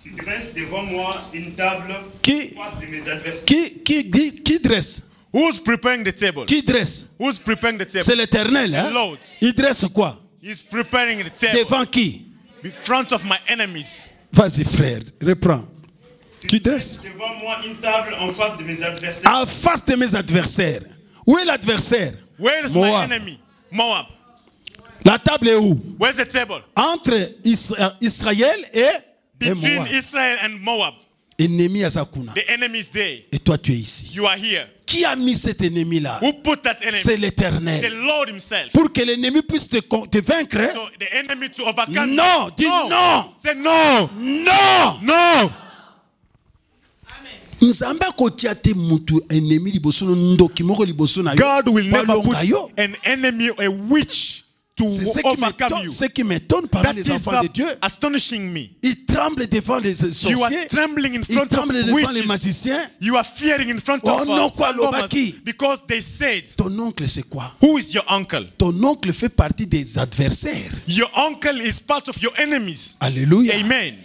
Tu dresses devant moi une table Qui- en face de mes adversaires. Qui dresse? Who's preparing the table? Qui dresse? Who's preparing the C'est table? l'Éternel. The Hein? Lord. Il dresse quoi? He's preparing the table Devant qui? in front of my enemies. Vas-y frère, reprends. Tu dresses Devant moi une table en face de mes adversaires. en face de mes adversaires. Où est l'adversaire? Where is Moab. my enemy? Moab. La table est où? Where's the table? Entre Israël et Between Moab. Israel and Moab. Ennemi Azakuna. The enemy is there. Et toi tu es ici. You are here. Qui a mis cet ennemi-là? Who put that C'est enemy? The l'Éternel. Lord himself. Pour que l'ennemi puisse te vaincre. Hein? So the enemy to overcome Non, you. dis non. Say no. Non. No. Nzambe akotia te mutu ennemi liboso no ndoki moko liboso na yo. God will never Balonga put yo. an enemy, a witch, to C'est overcome you. ce qui m'étonne parmi That les is enfants de Dieu. astonishing me. Ils tremblent devant les You are sorciers. trembling in Ils front of tremblent devant les witches. magiciens. You are fearing in front Oh of non, quoi, Sangomers Lobaki? because they said, Ton oncle c'est quoi? who is your uncle? Ton oncle fait partie des adversaires. Your uncle is part of your enemies. Alléluia. Amen.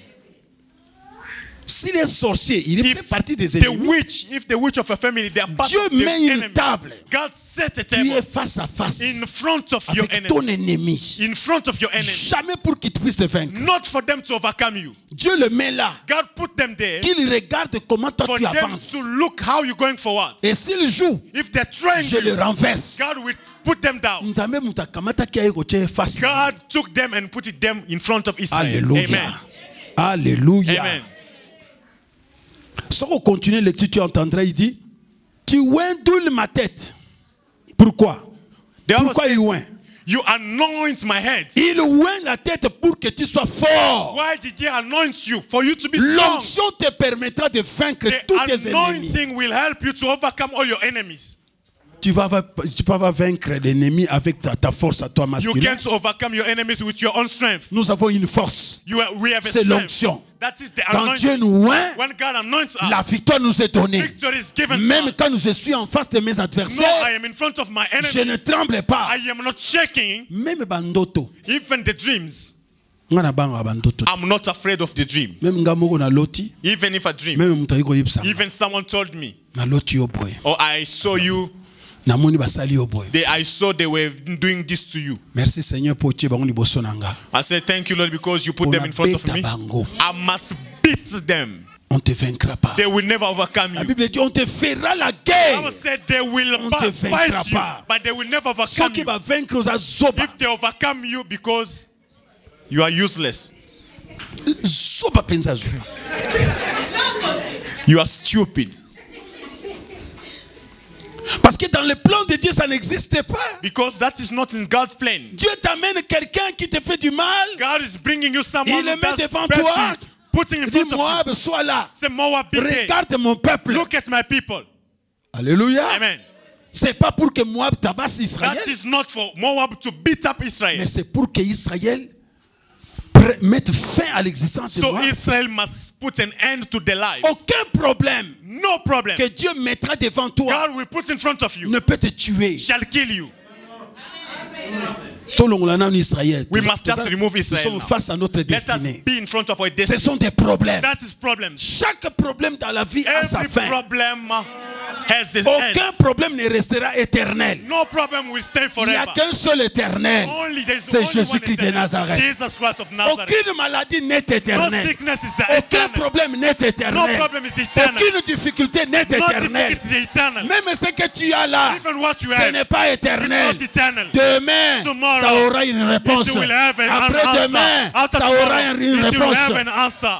S'il est sorcier, il fait If partie des the ennemis. witch of a family, they are part Dieu of the met une enemy. table. God set a Tu es table face à face in front of your avec ton enemy. ennemi. In front of your enemy. Jamais pour qu'il puisse te vaincre. Not for them to overcome you. Dieu le met là. God put them there Qu'il regarde comment toi for tu them avances. to look how you're going forward. Et s'il joue, If they're trying je le to, renverse. God will put them down. Nzambe mutakamata aye koche face. God took them and put them in front of Israel. Alléluia. Amen. Alléluia. Amen. Si on continue le tu entendras, il dit, tu ouindoules ma tête. Pourquoi? The Bible Pourquoi says, il oint? you anoint my head. Il oint la tête pour que tu sois fort. Why did he anoint you? For you to be strong. L'onction te permettra de vaincre tous tes The ennemis. anointing will help you to overcome all your enemies. Tu vas vaincre l'ennemi avec ta force à toi You masculine. can't overcome your enemies with your own strength. Nous avons une force. We have a C'est strength. l'onction. That is the Quand Dieu anointing. nous oint, When God anoints us, la victoire nous est donnée. victory is given Même to us. quand je suis en face de mes No, I adversaires, am in front of my je ne enemies. tremble pas. I am not shaking. Même bandoto. Even the dreams, Ngana banga bandoto. I'm not afraid of the dream. Même ngamoko na loti. Even if I dream, Même mutu ayiko yebisa. even someone told me, Na loti yo boy. or I saw you, Namoni basali yo boy. I saw they were doing this to you. Merci Seigneur pour tie bango liboso nanga. I said, thank you, Lord, because you put them in front of me. Bango. I must beat them. On te vaincra pas. They will never overcome La you. Bible dit on te fera la I guerre. said they will On te vaincra fight you, pas. but they will never Ceux overcome qui you. va vaincre aux azoba. If they overcome you because you are useless, Zoba penza zo. you are stupid. Parce que dans le plan de Dieu, ça n'existe pas. Because that is not in God's plan. Dieu t'amène quelqu'un qui te fait du mal. God is bringing you someone Il le who met does devant bad toi. to you, putting in Dis front of you. Moab, sois là. Say, Moab, be there. Regarde mon peuple. Look at my people. Alléluia. Amen. C'est pas pour que Moab tabasse Israël, That is not for Moab to beat up Israel. mais c'est pour que Israël prenne mettre fin à l'existence de So moi. Israel must put an end to their lives. Aucun problème No problem. que Dieu mettra devant toi God will put in front of you. ne peut te tuer. Shall kill you. We must just remove Israel Nous sommes now. face à notre Let us destinée. be in front of our Ce destiny. sont des problèmes. That is problems. Chaque problème dans la vie a sa Every fin. problem has its Aucun end. problème ne restera éternel. No problem will stay Il n'y a forever. qu'un seul éternel. C'est Jésus-Christ de Nazareth. Jesus Christ of Nazareth. Aucune maladie n'est No éternelle. sickness is Aucun eternal. problème n'est No éternel. problem is eternal. Aucune difficulté n'est No éternelle. difficulty is eternal. Même ce que tu as là, Even what you ce have, n'est pas it's éternel. not eternal. Demain, Tomorrow, ça aura une réponse. It will have an Après-demain, answer. After ça aura tomorrow, une it will have réponse. an answer.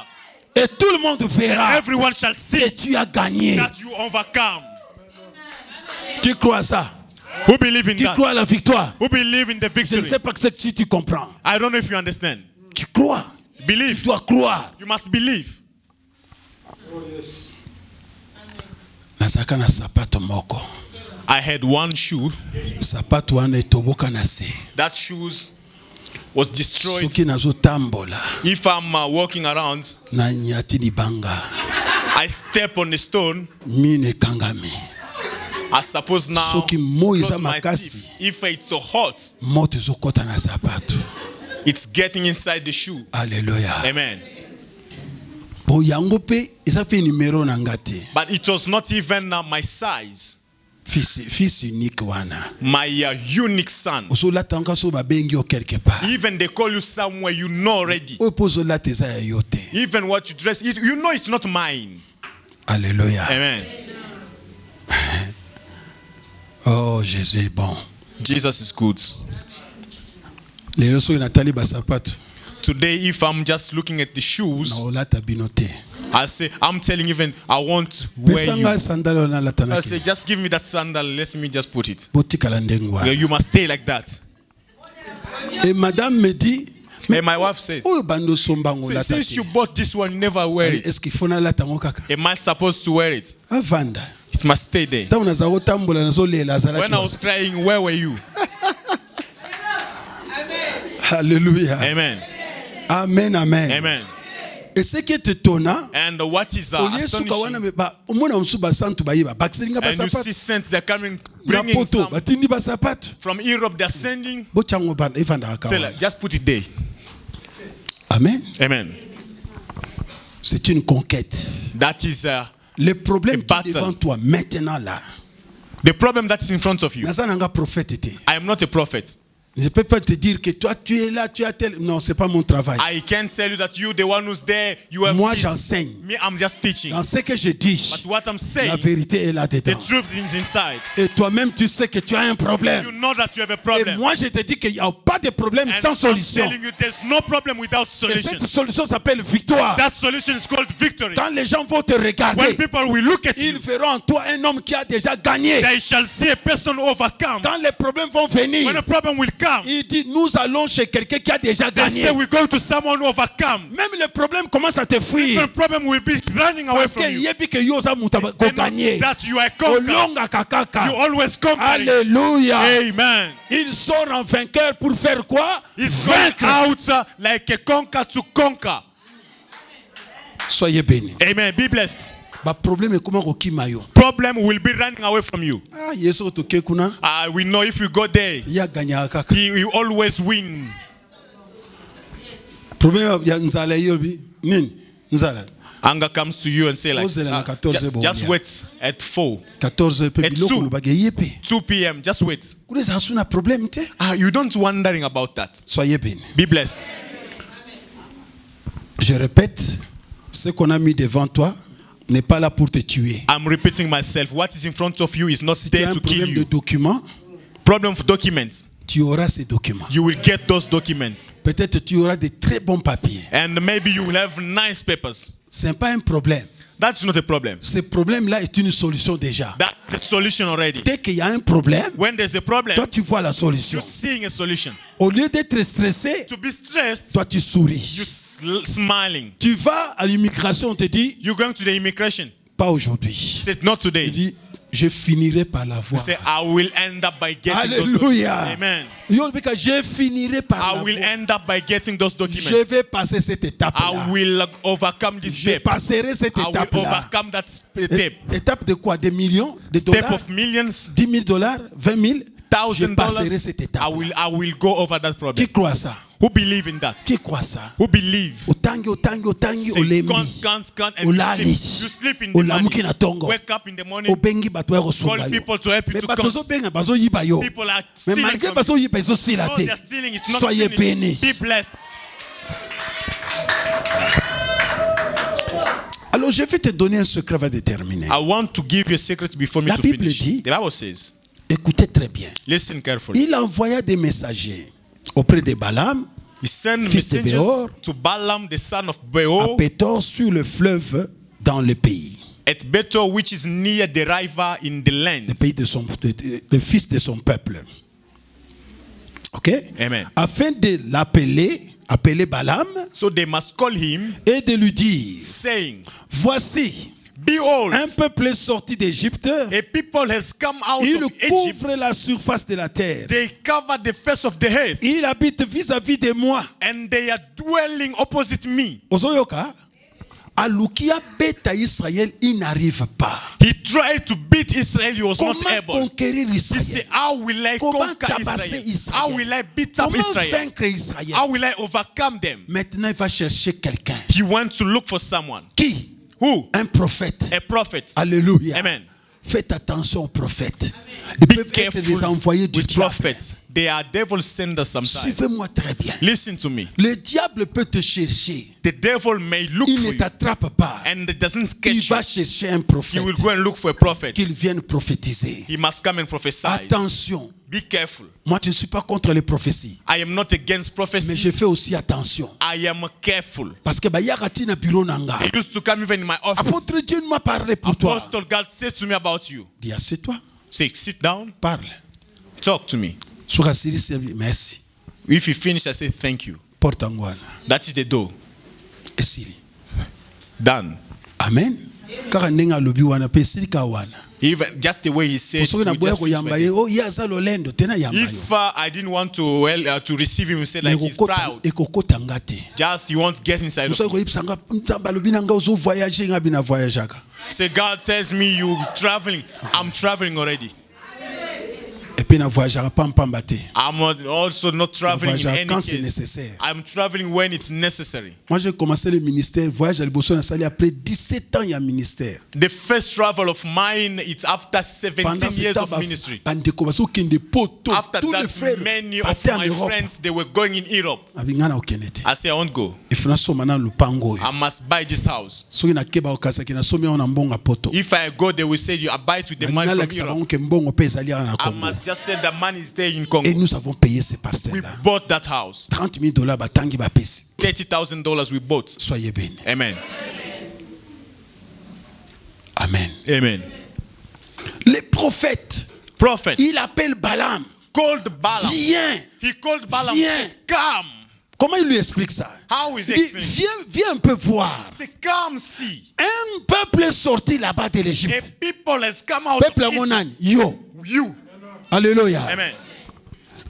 Et tout le monde verra Everyone shall que see tu as gagné. that you overcome. Tu crois ça? Who believe in Tu that? crois à la victoire? Who believe in the Je ne victory? sais pas ce que tu comprends. I don't know if you understand. Tu crois? Tu Believe. dois croire. You must believe. Nazaka na sapato moko. I had one shoe. Sapato wana etoboka na se. That shoes was destroyed. Soki nazotambola If I'm walking around, na nyati libanga, I step on the stone. mine kangami. I suppose now, Soki moi close eza my makasi, teeth. If it's so hot, moto ezokota na sapato. it's getting inside the shoe. Alléluia. Amen. Po yango pe eza pe numéro na ngati. But it was not even my size. Fils unique wana. My unique son. Ozolata nga so babengi yo quelque part. Even they call you somewhere you know already. Oyo po ozolata eza ya yo te. Even what you dress, you know it's not mine. Alléluia. Amen. Oh, Jésus est bon. Jesus is good. Lelo so natali ba sapato. Today, if I'm just looking at the shoes, Na olata bino te. I say, I'm telling even, I want wear Pesa you. nga sandalo na lata I na say, ke. just give me that sandal. Let me just put it. Botikala ndengwa. You must stay like that. Et madame me dit, And my wife said, oyo bando somba "Say, ngolata since te. you bought this one, you never wear it. Est-ce qu'il faut na lata ngo kaka? Am I supposed to wear it? Avanda. It must stay there. Tango naza kotambola nazolela azalaki. When I was crying, where were you? Alléluia. Amen. Amen, amen. Amen. Et ce qui est étonnant, And what is olie suka wana astonishing, me ba omona musu ba santu ba yiba bakiselinga ba and you see sapato saints, they're coming, na bringing poto some batindi ba sapato from Europe, they're sending. bochango ba evanda Say, akawa. like, just put it there. Amen. Amen. C'est une conquête. That is Le problème A qui est battle. devant toi maintenant là. the problem that is in front of you. Naza nanga prophète te. I am not a prophet. Je ne peux pas te dire que toi tu es là, tu as tel. Non, c'est pas mon travail. I can't tell you that you, the one who's there, you have Moi this. j'enseigne. Me, I'm just teaching. Dans ce que je dis, But what I'm la saying, vérité est the là-dedans. truth is inside. Et toi-même tu sais que tu as un You problème. know that you have a Et problem. moi je te dis qu'il n'y a pas de problème And sans I'm solution. telling you, there's no problem without Et solution. cette solution s'appelle victoire. That solution is called victory. Quand les gens vont te When regarder, people will look at ils you, verront en toi un homme qui a déjà gagné. they shall see a person overcome. Quand les problèmes vont venir, When a problem will come, il dit nous allons chez quelqu'un qui a déjà they gagné. say we go to someone who overcomes. Même les problèmes commencent à te fuir. Different problem will be running away Parce que from you. yebi que yo za muta They ko know gagner. that you are conquered. Olonga You kakaka. always conquer. Alléluia. Amen. Il sort en vainqueur pour faire quoi? He's going Vaincre. out like a conquer to conquer. Soyez bénis. Amen. Be blessed. Ba problème est comment okima yo. Problem will be running away from you. Ah yeso to kuna. We know if you go there, Ya gagna kaka. he will always win. Problème ya nzala yobi. Nini? Nzala. Anger comes to you and say like, Ozela na 14 just bolia. wait at 4, 14 pe Et biloko sous. lobage yepe. 2 p.m. Just wait. Kuna za suna problème te. You don't wondering about that. Soyez bénis. Be blessed. Je répète, ce qu'on a mis devant toi n'est pas là pour te tuer. I'm repeating myself. What is in front of you is not Si tu as there un to kill problème de you. documents, Problem of documents. tu auras ces documents. You will get those documents. Peut-être tu auras de très bons papiers. And maybe you will have nice papers. Ce n'est pas un problème. That's not a problem. Ce problème-là est une solution déjà. That's the solution already. Dès qu'il y a un problème, When there's a problem, toi tu vois la solution. you're seeing a solution. Au lieu d'être stressé, To be stressed, toi tu souris. you're smiling. Tu vas à l'immigration, on te dit, You're going to the immigration. pas aujourd'hui. He said, not Tu today. dis, je finirai par la You voir. say, I will end up by getting those Alléluia. documents. Amen. Je finirai par I la will voir. end up by getting those Je documents. vais passer cette étape-là. I will overcome this Je step. passerai cette I will étape-là. overcome that step. Étape de quoi? Des millions de Step dollars? of millions, 10 000 dollars? 20 000? Je passerai $1,000. cette étape. I will go over that problem. Qui croit ça? Who believe in that? Qui croit ça? Who believe? Otangi, Say, olembi. can't, and Olali. you sleep in the Olamuki na tongo. morning. Wake up in the morning. Obengi bato ya kosunga Call yo. people to help you Mais to bato count. ozobenga bazoyiba yo. People are Mais stealing malgré from you. bazoyiba ezosila No, te. they are stealing. It's not Soyez finished. bénis. Be blessed. Alors je vais te donner un secret, va déterminer. I want to give you a secret before me La to Bible finish. dit- The Bible says, Écoutez très bien. listen carefully. Il envoya des messagers auprès de Balaam, He sent fils de messengers Beor, to Balaam, the son of à Beor, Pétor sur le fleuve dans le pays. at Bethel, which is near the river in the land. Le pays de le fils de son peuple. Ok? Amen. Afin de appeler Balaam So they must call him, et de lui dire, saying, voici, behold, un peuple sorti d'Égypte, a people has come out il of couvre Egypt. la surface de la terre. They cover the face of the earth, Il habite vis-à-vis de moi. and they are dwelling opposite me. Ozoyoka, alukia beta Israël, il n'arrive pas. He tried to beat Israel, he was not Comment able. conquérir He Israël? said, how will I Comment conquer tabasser Israel? Israël? How will I beat up Comment Israel? vaincre Israël? How will I overcome them? Maintenant, il va chercher quelqu'un. He went to look for someone. Qui? Who? Un prophète. A prophet. Alléluia. Amen. Faites attention aux prophètes. Ils Be peuvent être careful des envoyés du with diable. prophets. They are devil senders sometimes. Suivez-moi très bien. Listen to me. Le diable peut te chercher. The devil may look Il for ne you t'attrape pas. and it doesn't Il catch you. va chercher un He prophète. will go and look for a prophet. Qu'il vienne prophétiser. He must come and prophesy. Attention. Be careful. Moi, je ne suis pas contre les prophéties. I am not against Mais prophecy. je fais aussi attention. I am careful. Parce que bayagati na bureau nanga. He used to come even in my office. Apôtre Dieu m'a parlé pour toi. Apostle God said to me about you. Dis, assieds-toi. Say, sit down, Parle. talk to me. Sur Assiri, c'est merci. If you finish, I say thank you. Porte angwana. That is the door. Et Siri. Done. Amen. Car nenga lobi wana pe Siri ka wana. Even just the way he said, Osoki na we boya just ko finish yamba my ye. day. Oh, ya za lolendo tena yamba yo. If I didn't want to receive him, he said like he's proud. Ekokota ngate. Just you won't get inside of Osoki ko me. yipsanga nzamba lobi nanga ozo voyager nga bina voyager ka. Say God tells me you traveling. I'm traveling already. Et puis na voyager pas mpamba te. I'm also not traveling in Voyager any quand c'est case. nécessaire. I'm traveling when it's necessary. Moi j'ai commencé le ministère, voyage à Liboso na sali après 17 ans il y a ministère. The first travel of mine, it's after 17 Pendant ce years temps, of ministry. bande kobaso kende poto. After Tous les that, frères many of partaient en my Europe. friends, they were going in Europe. Abingana okenete. I say, I won't go. Il faut na soma na lupango. I must buy this house. Soki na keba okasa kina somi ona mbonga poto. If I go, they will say, you I buy it with the money Na from lakisa Europe. bango ke mbongo pe ezali na I Congo. must just say the money is there in Et Congo. nous avons payé ces We parcelles-là. bought that house. $30,000 batangi bapesi. $30,000 we bought. Soyez bénis. Amen. Amen. Amen. Les prophètes, Prophet il appelle Balaam. called Balaam. Viens. He called Balaam. Viens. Said, come. Comment il lui explique ça? How is he Il dit, explaining? viens un peu voir. Say, come see. Un peuple est sorti là-bas de A l'Égypte. people has come out Peuple of monani. Egypt. Yo. You. Alléluia. Amen.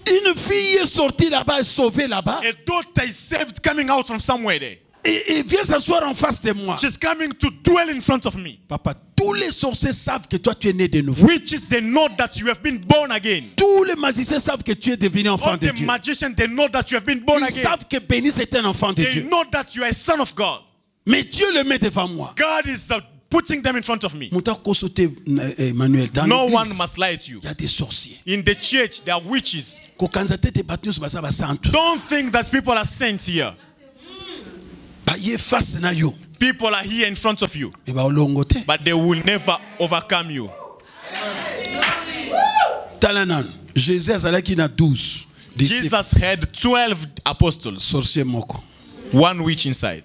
Une fille est sortie là-bas, sauvée là-bas. A daughter is saved coming out from somewhere there. Et vient s'asseoir en face de moi. She's coming to dwell in front of me. Papa, tous les sorciers savent que toi tu es né de nouveau. Witches, they know that you have been born again. Tous les magiciens savent que tu es devenu enfant All de the Dieu. magicians, they know that you have been born Ils again. savent que Béni c'est un enfant de They Dieu. know that you are a son of God. Mais Dieu le met devant moi. God is putting them in front of me. Mouta kosote Emmanuel dans No one l'église. must lie to you. Il y a des sorciers. In the church, there are witches. Kokanzate te battus basa basantu. Don't think that people are sent here. Ba ye face na yo. People are here in front of you, E ba olongote. but they will never overcome you. Talanan. Jésus azalaki na 12 disciples. Jesus had 12 apostles, Sorcier moko. one witch inside.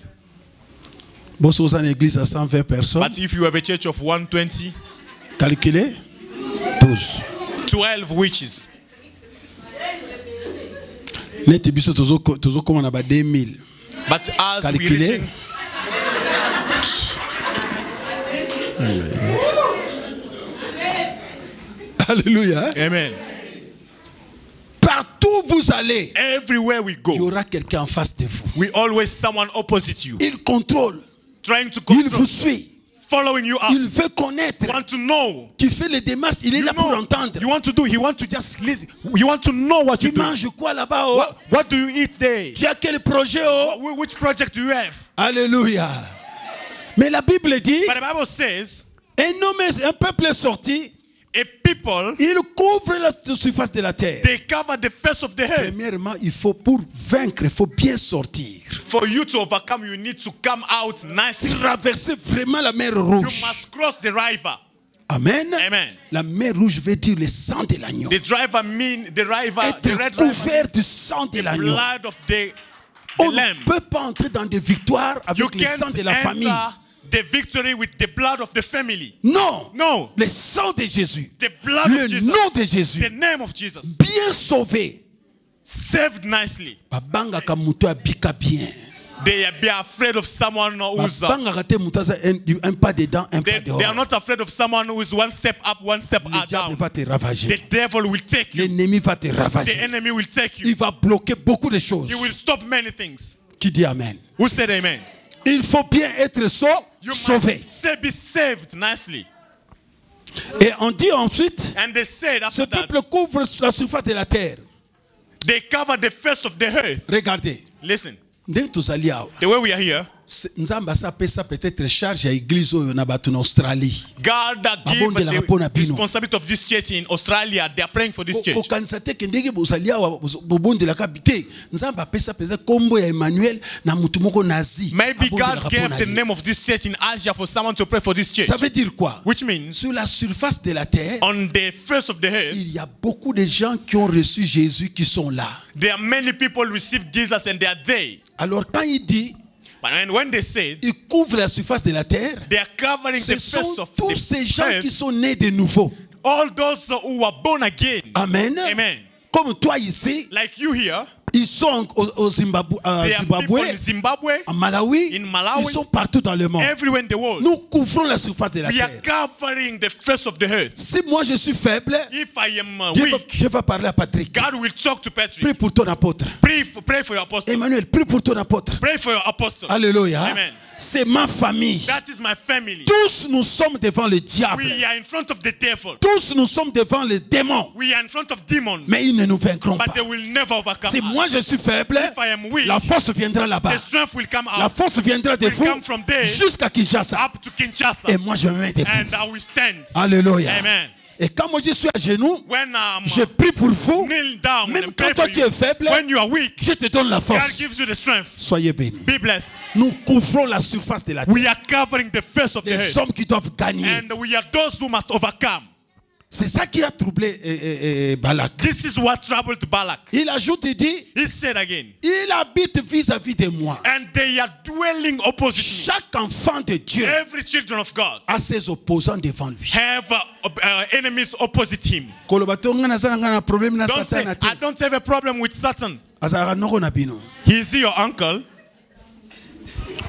Bosso dans l'église à 120 personnes. But if you have a church of 120, Calculez 12. 12 witches. Net biso tozo koma na ba 2000. But as we Calculez. reaching, Alléluia. Hein? Amen. Partout où vous allez, Everywhere we il y go, aura quelqu'un en face de vous. we always someone opposite you, Il contrôle, trying to il vous control, suit, following you up, il veut connaître. want to know. Tu fais les démarches, il est You là pour know, entendre. you want to do. He want to just listen. You want to know what Tu you do. manges quoi là-bas? Oh? What do you eat there? Tu as quel projet? Oh? Which project do you have? Alléluia. Mais la Bible dit, But the Bible says, un peuple est sorti, a people, il couvre la surface de la terre. they cover the face of the earth. Premièrement, il faut pour vaincre, il faut bien sortir. For you to overcome, you need to come out nicely. Traverser vraiment la mer You rouge. must cross the river. Amen. Amen. La mer rouge veut dire le sang de l'agneau. The driver mean the river, the Être red couvert river, du sang de the l'agneau. blood of the On lamb. ne peut pas entrer dans des victoires You avec le sang can't de la famille. enter the victory with the blood of the family. Non. No. Le sang de Jésus. The blood Le of Jesus. nom de Jésus. The name of Jesus. Bien sauvé. Saved nicely. Babangaka muto abika bien. They be afraid of someone who's Babangaka te muto aza un pas dedans, un pas they are dehors. not afraid of someone who is one step up, one step Le diable down. va te The ravager. devil will take you. L'ennemi va te The ravager. enemy will take Il you. va bloquer beaucoup de choses. He will stop many things. Qui dit Amen? Who said amen? Il faut bien être You sauvé. must be saved nicely. Et on dit ensuite, And they said ce after that, peuple couvre la surface de la terre. they cover the face of the earth. Regardez. Listen, Ndenge tozali awa. the way we are here, Nzambe asapesa peut-être charge ya église oyo na bato na Australie. God that give Babondelaka mpona the bino. responsibility of this church in Australia. They are praying for this church. Kokanisa te ke ndenge bozali awa bobondelaka te. Nzambe apesa peza kombo ya Emmanuel na mutu moko nazi. Maybe God Abondelaka gave mpona the ye. name of this church in Asia for someone to pray for this church. Ça veut dire quoi? Which means, Sur la surface de la terre, on the face of the earth, il y a beaucoup de gens qui ont reçu Jésus qui sont là. there are many people received Jesus and they are there. Alors quand il dit, But when they say il couvre la surface de la terre, they are covering ce the face sont of tous the ces gens earth, qui sont nés de nouveau. all those who were born again. Amen. Amen. Comme toi ici, Like you here, ils sont au Zimbabwe, there are people Zimbabwe, in Zimbabwe, en Malawi, in Malawi, ils sont partout dans le monde. everywhere in the world. Nous couvrons la surface de la We are terre. covering the face of the earth. Si moi je suis faible, If I am Dieu va, weak, Dieu va parler à Patrick. God will talk to Prie Patrick. pour ton apôtre. Pray for your apostle. Emmanuel, prie pour ton apôtre. Pray for your apostle. Alléluia. Amen. C'est ma famille. That is my family. Tous nous sommes devant le diable. We are in front of the devil. Tous nous sommes devant les démons. We are in front of demons. Mais ils ne nous vaincront But pas. they will never overcome Si us. moi je suis faible, If I am weak, la force viendra là-bas. the strength will come La out force viendra de will vous come from there jusqu'à Kinshasa. up to Kinshasa. Et moi je me mets debout. And I will stand. Alléluia. Amen. Et quand moi je suis à genoux, When je prie pour vous. kneel down Même and quand pray toi for tu you. es faible, When you are weak, je te donne la God force. gives you the strength. Soyez bénis. Be blessed. Nous couvrons la surface de la terre. We are covering the face of the Des earth. hommes qui doivent gagner. And we are those who must overcome. C'est ça qui a troublé Balak. This is what troubled Balak. Il ajoute, il dit, He said again, il habite vis-à-vis de moi. and they are dwelling opposite me. Chaque enfant de Dieu Every children of God a ses opposants devant lui. have enemies opposite him. Koloba to nga naza na nga na problème na Don't say, Satan te. I don't have a problem with Satan. Azalaka noko na bino. He is your uncle.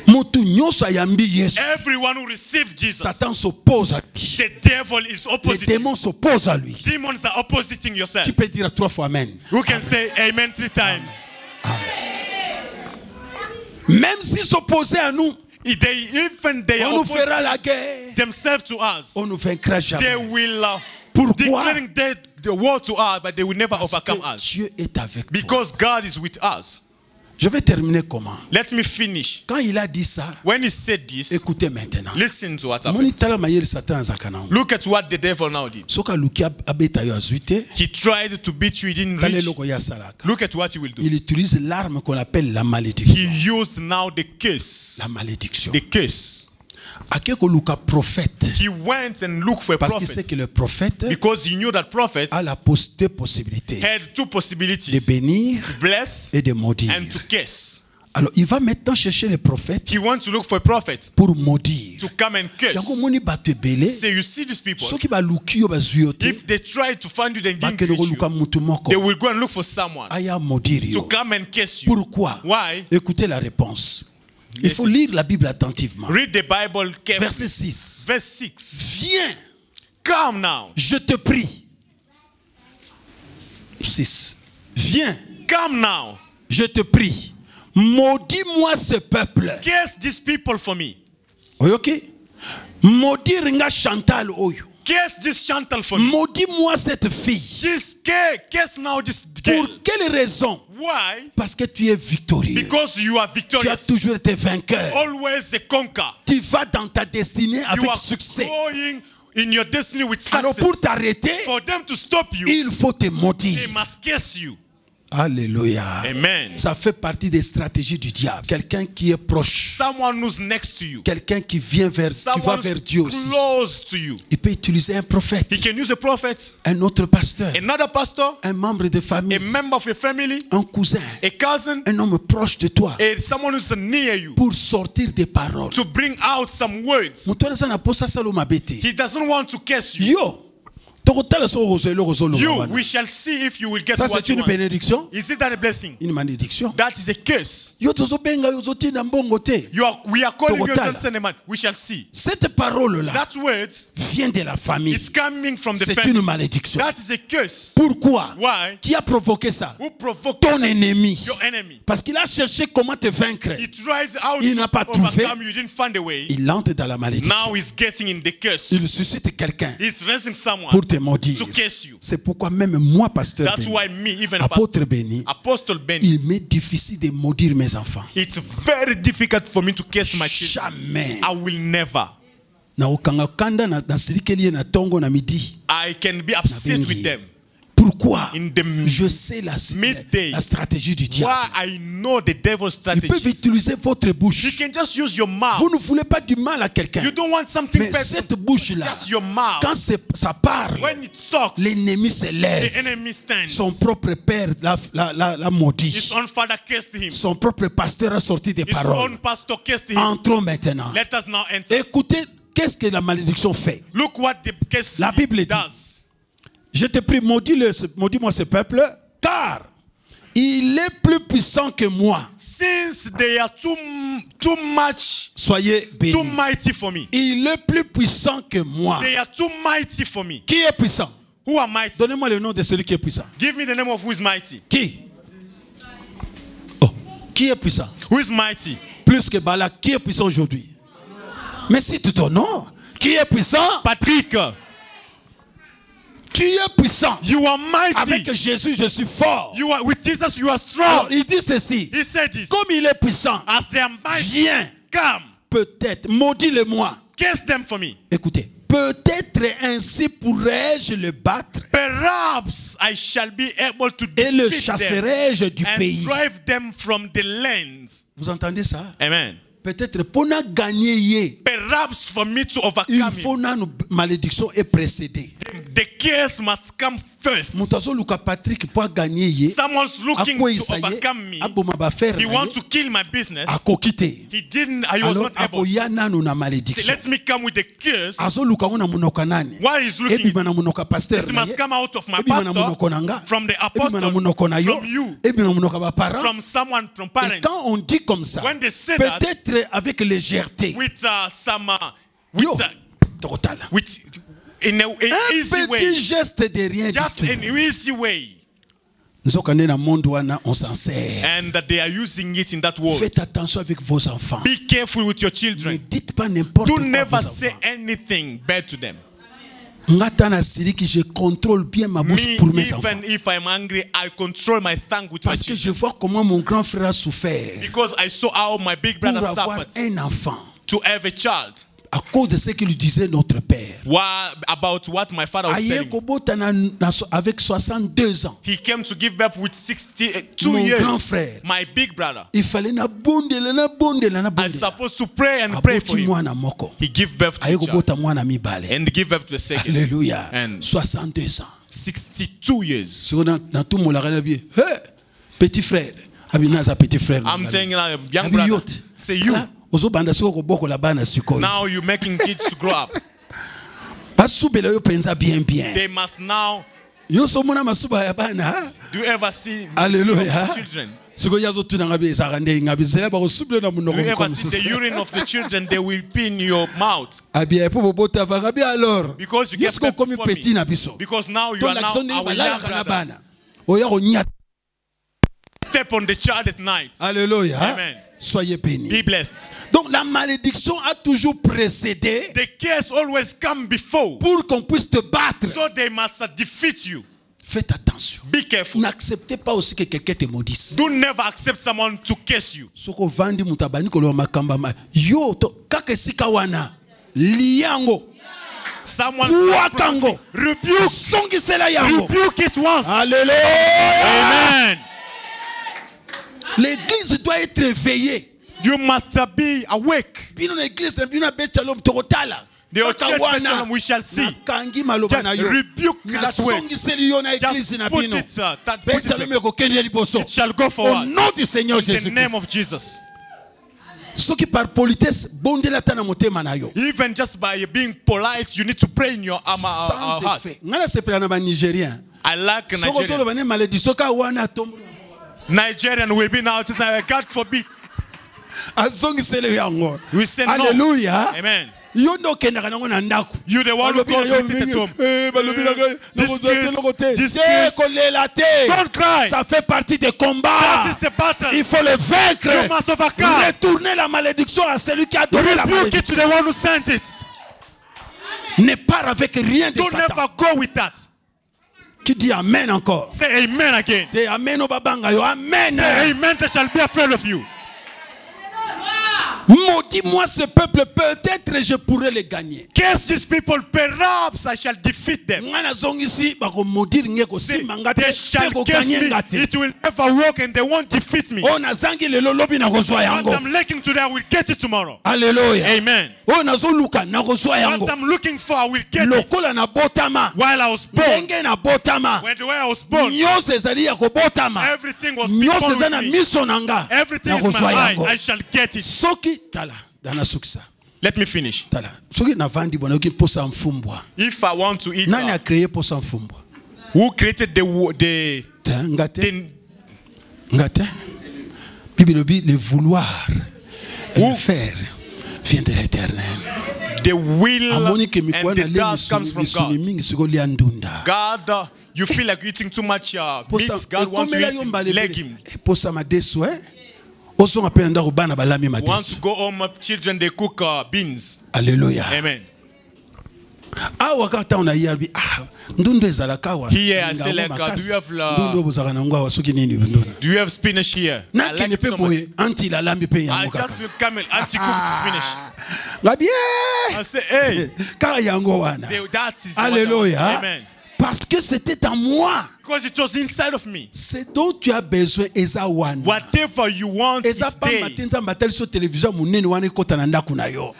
Mutu nyonso ayambi Yesu. Everyone who received Jesus, Satan s'oppose à lui. the devil is Les opposite him. démons s'opposent à lui. Demons are oppositing yourself. Qui peut dire 3 fois Amen? Who can say amen 3 times? Même s'ils s'opposaient à nous, They on are nous fera opposing la guerre. themselves to us. On ne vaincra They jamais. will Pourquoi? declaring the war to us, but they will never Parce overcome que us. Dieu est avec toi. Because God is with us. Je vais terminer comment? Let me finish. Quand il a dit ça, When he said this, écoutez maintenant. listen to what happened. Moni tala mayeri Satan azaka na. Look at what the devil now did. Soka luki abeta yo azuite. He tried to beat you, he didn't Tale reach. loko ya salaka. Look at what he will do. Il utilise l'arme qu'on appelle la malédiction. He used now the curse. La malédiction. The curse. Akeko luka prophète. He went and looked for a Parce qu'il sait prophet. que le prophète Because he knew that prophet a deux possibilités. had two De possibilities. bénir Bless et de maudire. and to curse. Alors il va maintenant chercher les prophètes He wants to look for a prophet pour maudire. to come and curse. Yango moni bato ebele. So you see these people, Soki ba luki yo bazwi yo te. if they try to find you, then didn't Bakende ko reach luka you, mutu they moko. will go and look for someone Aya maudire to yo. come and curse you. Pourquoi? Why? Écoutez la réponse. Il faut lire la Bible attentivement. Read the Bible carefully. Verset 6. Verse 6. Viens, Come now. je te prie. 6. Viens, Come now. je te prie. Maudis-moi ce peuple. Curse these people for me. Ok? Maudis nga Chantal oyo. Curse this Chantal for me. Maudis-moi cette fille. Curse now this girl. Pour quelle raison? Why? Parce que tu es victorieux. Because you are Tu as victorious. toujours été vainqueur. Always a conquer. Tu vas dans ta destinée You avec are succès. going in your destiny with Alors success. pour t'arrêter, For them to stop you, il faut te they maudire. must curse you. Alléluia. Amen. Ça fait partie des stratégies du diable. Quelqu'un qui est proche. Someone who's next to you. Quelqu'un qui vient qui va Someone vers Dieu who's aussi. close to you. Il peut utiliser un prophète, He can use a prophet, un autre pasteur, another pastor, un membre de a famille, member of your family, un cousin, a cousin, un homme proche de toi someone who's near you pour sortir des paroles. to bring out some words. He doesn't want to curse you. Yo, You, we shall see if you will get ça what c'est you une want. bénédiction, Is it that a blessing? une malédiction. That is a curse. Yo tozobenga yo zotinda mbongo te. We are calling you Tokotala. to send a man. We shall see. Cette parole là That word, vient de la famille. it's coming from the C'est family. une malédiction. That is a curse. Pourquoi? Why? Qui a provoqué ça? Who provoked Ton ennemi. your enemy? Parce qu'il a cherché comment te vaincre. He tried out Il n'a pas to overcome trouvé. you. You didn't find a way. Il entre dans la malédiction. Now he's getting in the curse. Il suscite quelqu'un He's raising someone pour te maudire. to curse you. C'est pourquoi même moi, pasteur That's Béni, why me, even apôtre Béni, Apostle Benny, il m'est difficile de maudire mes enfants. it's very difficult for me to curse my children. Jamais. I will never. Na okanga kanda na sirikeli na tongo na midi. I can be upset with them. Pourquoi? In the Je sais midday. la stratégie du diable. Why I know the devil's Ils peuvent strategies. utiliser votre You bouche. can just use your mouth. Vous ne voulez pas du mal à quelqu'un. You don't want something Mais bad. cette bouche-là, Just your mouth. quand ça parle, When it talks, l'ennemi the s'élève. enemy stands. Son propre père l'a maudit. His own father cursed him. Son propre pasteur a sorti des His paroles. own pastor cursed him. Entrons maintenant. Let us now enter. Écoutez, qu'est-ce que la malédiction fait? Look what the curse La Bible dit, does. je te prie, maudis-moi ce peuple, car il est plus puissant que moi. Since they are too much, Soyez too bénis. mighty for me. Il est plus puissant que moi. They are too mighty for me. Qui est puissant? Who are mighty? Donnez-moi le nom de celui qui est puissant. Give me the name of who is mighty. Qui? Oh, qui est puissant? Who is mighty? Plus que Balak, qui est puissant aujourd'hui? Mais si tu ton nom, qui est puissant? Patrick, Tu es puissant. you are mighty. Avec Jésus, je suis fort. You are with Jesus. You are Alors, strong. il dit ceci. He said this. Comme il est puissant, As they are mighty, viens, come, peut-être, maudis-le-moi. curse them for me. Écoutez, peut-être ainsi pourrais-je le battre Perhaps I shall be able to et le defeat them chasserai-je du and pays. drive them from the lands. Vous entendez ça? Amen. Peut-être pour nous gagner, Perhaps for me to il overcome faut him, une malédiction est précédée. the curse must come first. Mutazo Luka Patrick pour gagner, Someone's looking akwa to isaye, overcome me. aboma bafere He na wants ye, to kill my business. akokite. He didn't. I was Alors not able. akoya nanu na Say, malédiction. let me come with the curse. Azo luka una munoka nani? Why he's looking? Ebi na munoka pasteur It na must ye, come out of my ebi na munoko pastor, na nga, from the ebi na apostle, munoko na yo, from you, ebi na munoko ba parents. from someone, from Et parents. quand on dit comme ça, When they say that, peut-être avec légèreté, with some, yo, with, total. in an Un easy petit way, geste de rien du just tout. an easy way, Nous sommes dans le monde où on s'en sert. and that they are using it in that world. Faites attention avec vos enfants. Be careful with your Ne children. dites pas n'importe Do quoi à never vos say enfants. anything bad to them. Ngata na siri que je contrôle bien ma bouche Me, pour mes enfants. even if I'm angry, I control my tongue with my Parce que je children. vois comment mon grand frère a souffert Because I saw how my big pour brother avoir suffered un enfant to have a child. à cause de ce qu'il disait notre père. About what my father was Aye telling me. kobota avec 62 ans. He came to give birth with 62 Mon years. grand frère. My big brother. Il fallait na bondela na bondela na I'm bondela. supposed to pray and pray for Aboti him. mwana moko. He gave birth to Aye a child kobota mwana mibale. and give birth to a second. Alléluia. And 62 ans. 62 years. Sur dans tout mon la bien. Hey, petit frère. Abinaza petit frère. I'm saying, young Abi brother, yote. say you. Ozo banda soko koboko la bana sikoyo. Now you're making kids to grow up. Basubela yo penza bien bien. They must now. Yo so mona masuba ya bana. Do you ever see Alléluia. children? Siko yazo tuna ngabe isakande ngabe zela ba kusubela na Do munoko you ever comme see ça. the urine of the children? They will pee in your mouth. Abia po bobota va ngabe alors. Because you get Yesko birth comme for petit me. na biso. Because now you To are now l'action our balala young kana brother. bana. Step on the child at night. Alléluia. Amen. Soyez bénis. Be blessed. Donc la malédiction a toujours précédé The curse always come before, pour qu'on puisse te battre. so they must defeat you. Faites attention. Be careful. N'acceptez pas aussi que quelqu'un te maudisse. Do never accept someone to curse you. Soko vandi mutabani kolo makamba ma. Yo to kake sika wana. Liango. Someone Wakango. rebuke. Songi sela yango. Rebuke it once. Alléluia. Amen. L'église doit être éveillée. You must be awake. Bino l'église bino bechalom tokotala. The church mention we shall see. Kangi maloba na Just yo. rebuke that word. Songi seli yo na église Just na put bino. it, put Bechalom it, ko kende liboso. it shall go Au forward. nom du Seigneur In the Jésus. name of Jesus. Ce qui par politesse bondela tana motema na yo. Even just by being polite, you need to pray in your Sans heart. effet. Ngana sepela na ba Nigérien. I like Soko solo Nigerian. bane malédiction ka wana tombo. Nigerian will be now. It's like, God forbid. Azongi sele yango. We say no. Hallelujah. Amen. Yo ndo kenda kana ngona ndako. You the one who goes repeat it to him. This don't cry. Ça fait partie des combats. That is the battle. Il faut le vaincre. You must overcome. Retourner la malédiction à celui qui a donné la Rebuke it to malédiction. the one who sent it. Ne pars avec rien de Don't Satan. never go with that. Qui dit amen encore? Say amen again. Dis amen au babanga yo. Amen. Say amen, they shall be afraid of you. Maudis-moi ce peuple, peut-être je pourrais le gagner. Curse these people, perhaps I shall defeat them. Ngana zongisi bako maudire ngeko See, simba they ngate shall ko curse gagner me. ngate. It will never work and they won't defeat me. Oh nazangi lelo lobi na kozwa What yango. I'm looking today, I will get it tomorrow. Alléluia. Amen. Oh nazoluka na kozwa yango. What I'm looking for, I will get it. Lokola na botama. While I was born, Ndenge na botama. when the way I was born, Nyonso ezali ya kobotama. everything was Nyonso born eza na with me. miso nanga. Everything Na is my kozwa eye. yango. I shall get it. Soki tala dana sukisa. Let me finish. Tala. Soki na vandi bona uki posa mfumbwa. If I want to eat, Nani a créé posa mfumbwa? who created the Ngate. Ngate. Bible dit le vouloir et le faire vient de l'Éternel. the will Amoni ke and mikwana the le dust comes from misuni God. mingi siko lia ndunda. God, you feel like eating too much meat. God wants you to eat legume. Posa madeso Oso ngapenda ndako bana balami Want madeso. to go home, children, they cook beans. Alléluia. Amen. Awa kata ona yabi ndundu ezalaka wa. Here I say like, do you have ndundu bozaka na ngwa soki nini ndundu. Do you have spinach here? Na I like kene it pe so much. boye anti la lambi pe I yango kaka. just will come and anti-cooked spinach. Ngabi I say, hey, kaka yango wana. that is what I want. Alléluia. Amen. Parce que c'était en moi. Because it was inside of me. Ce dont tu as besoin eza wana. Whatever you want is Eza pa there. matinza mbateli so télévision munene wana ekota na ndako na yo.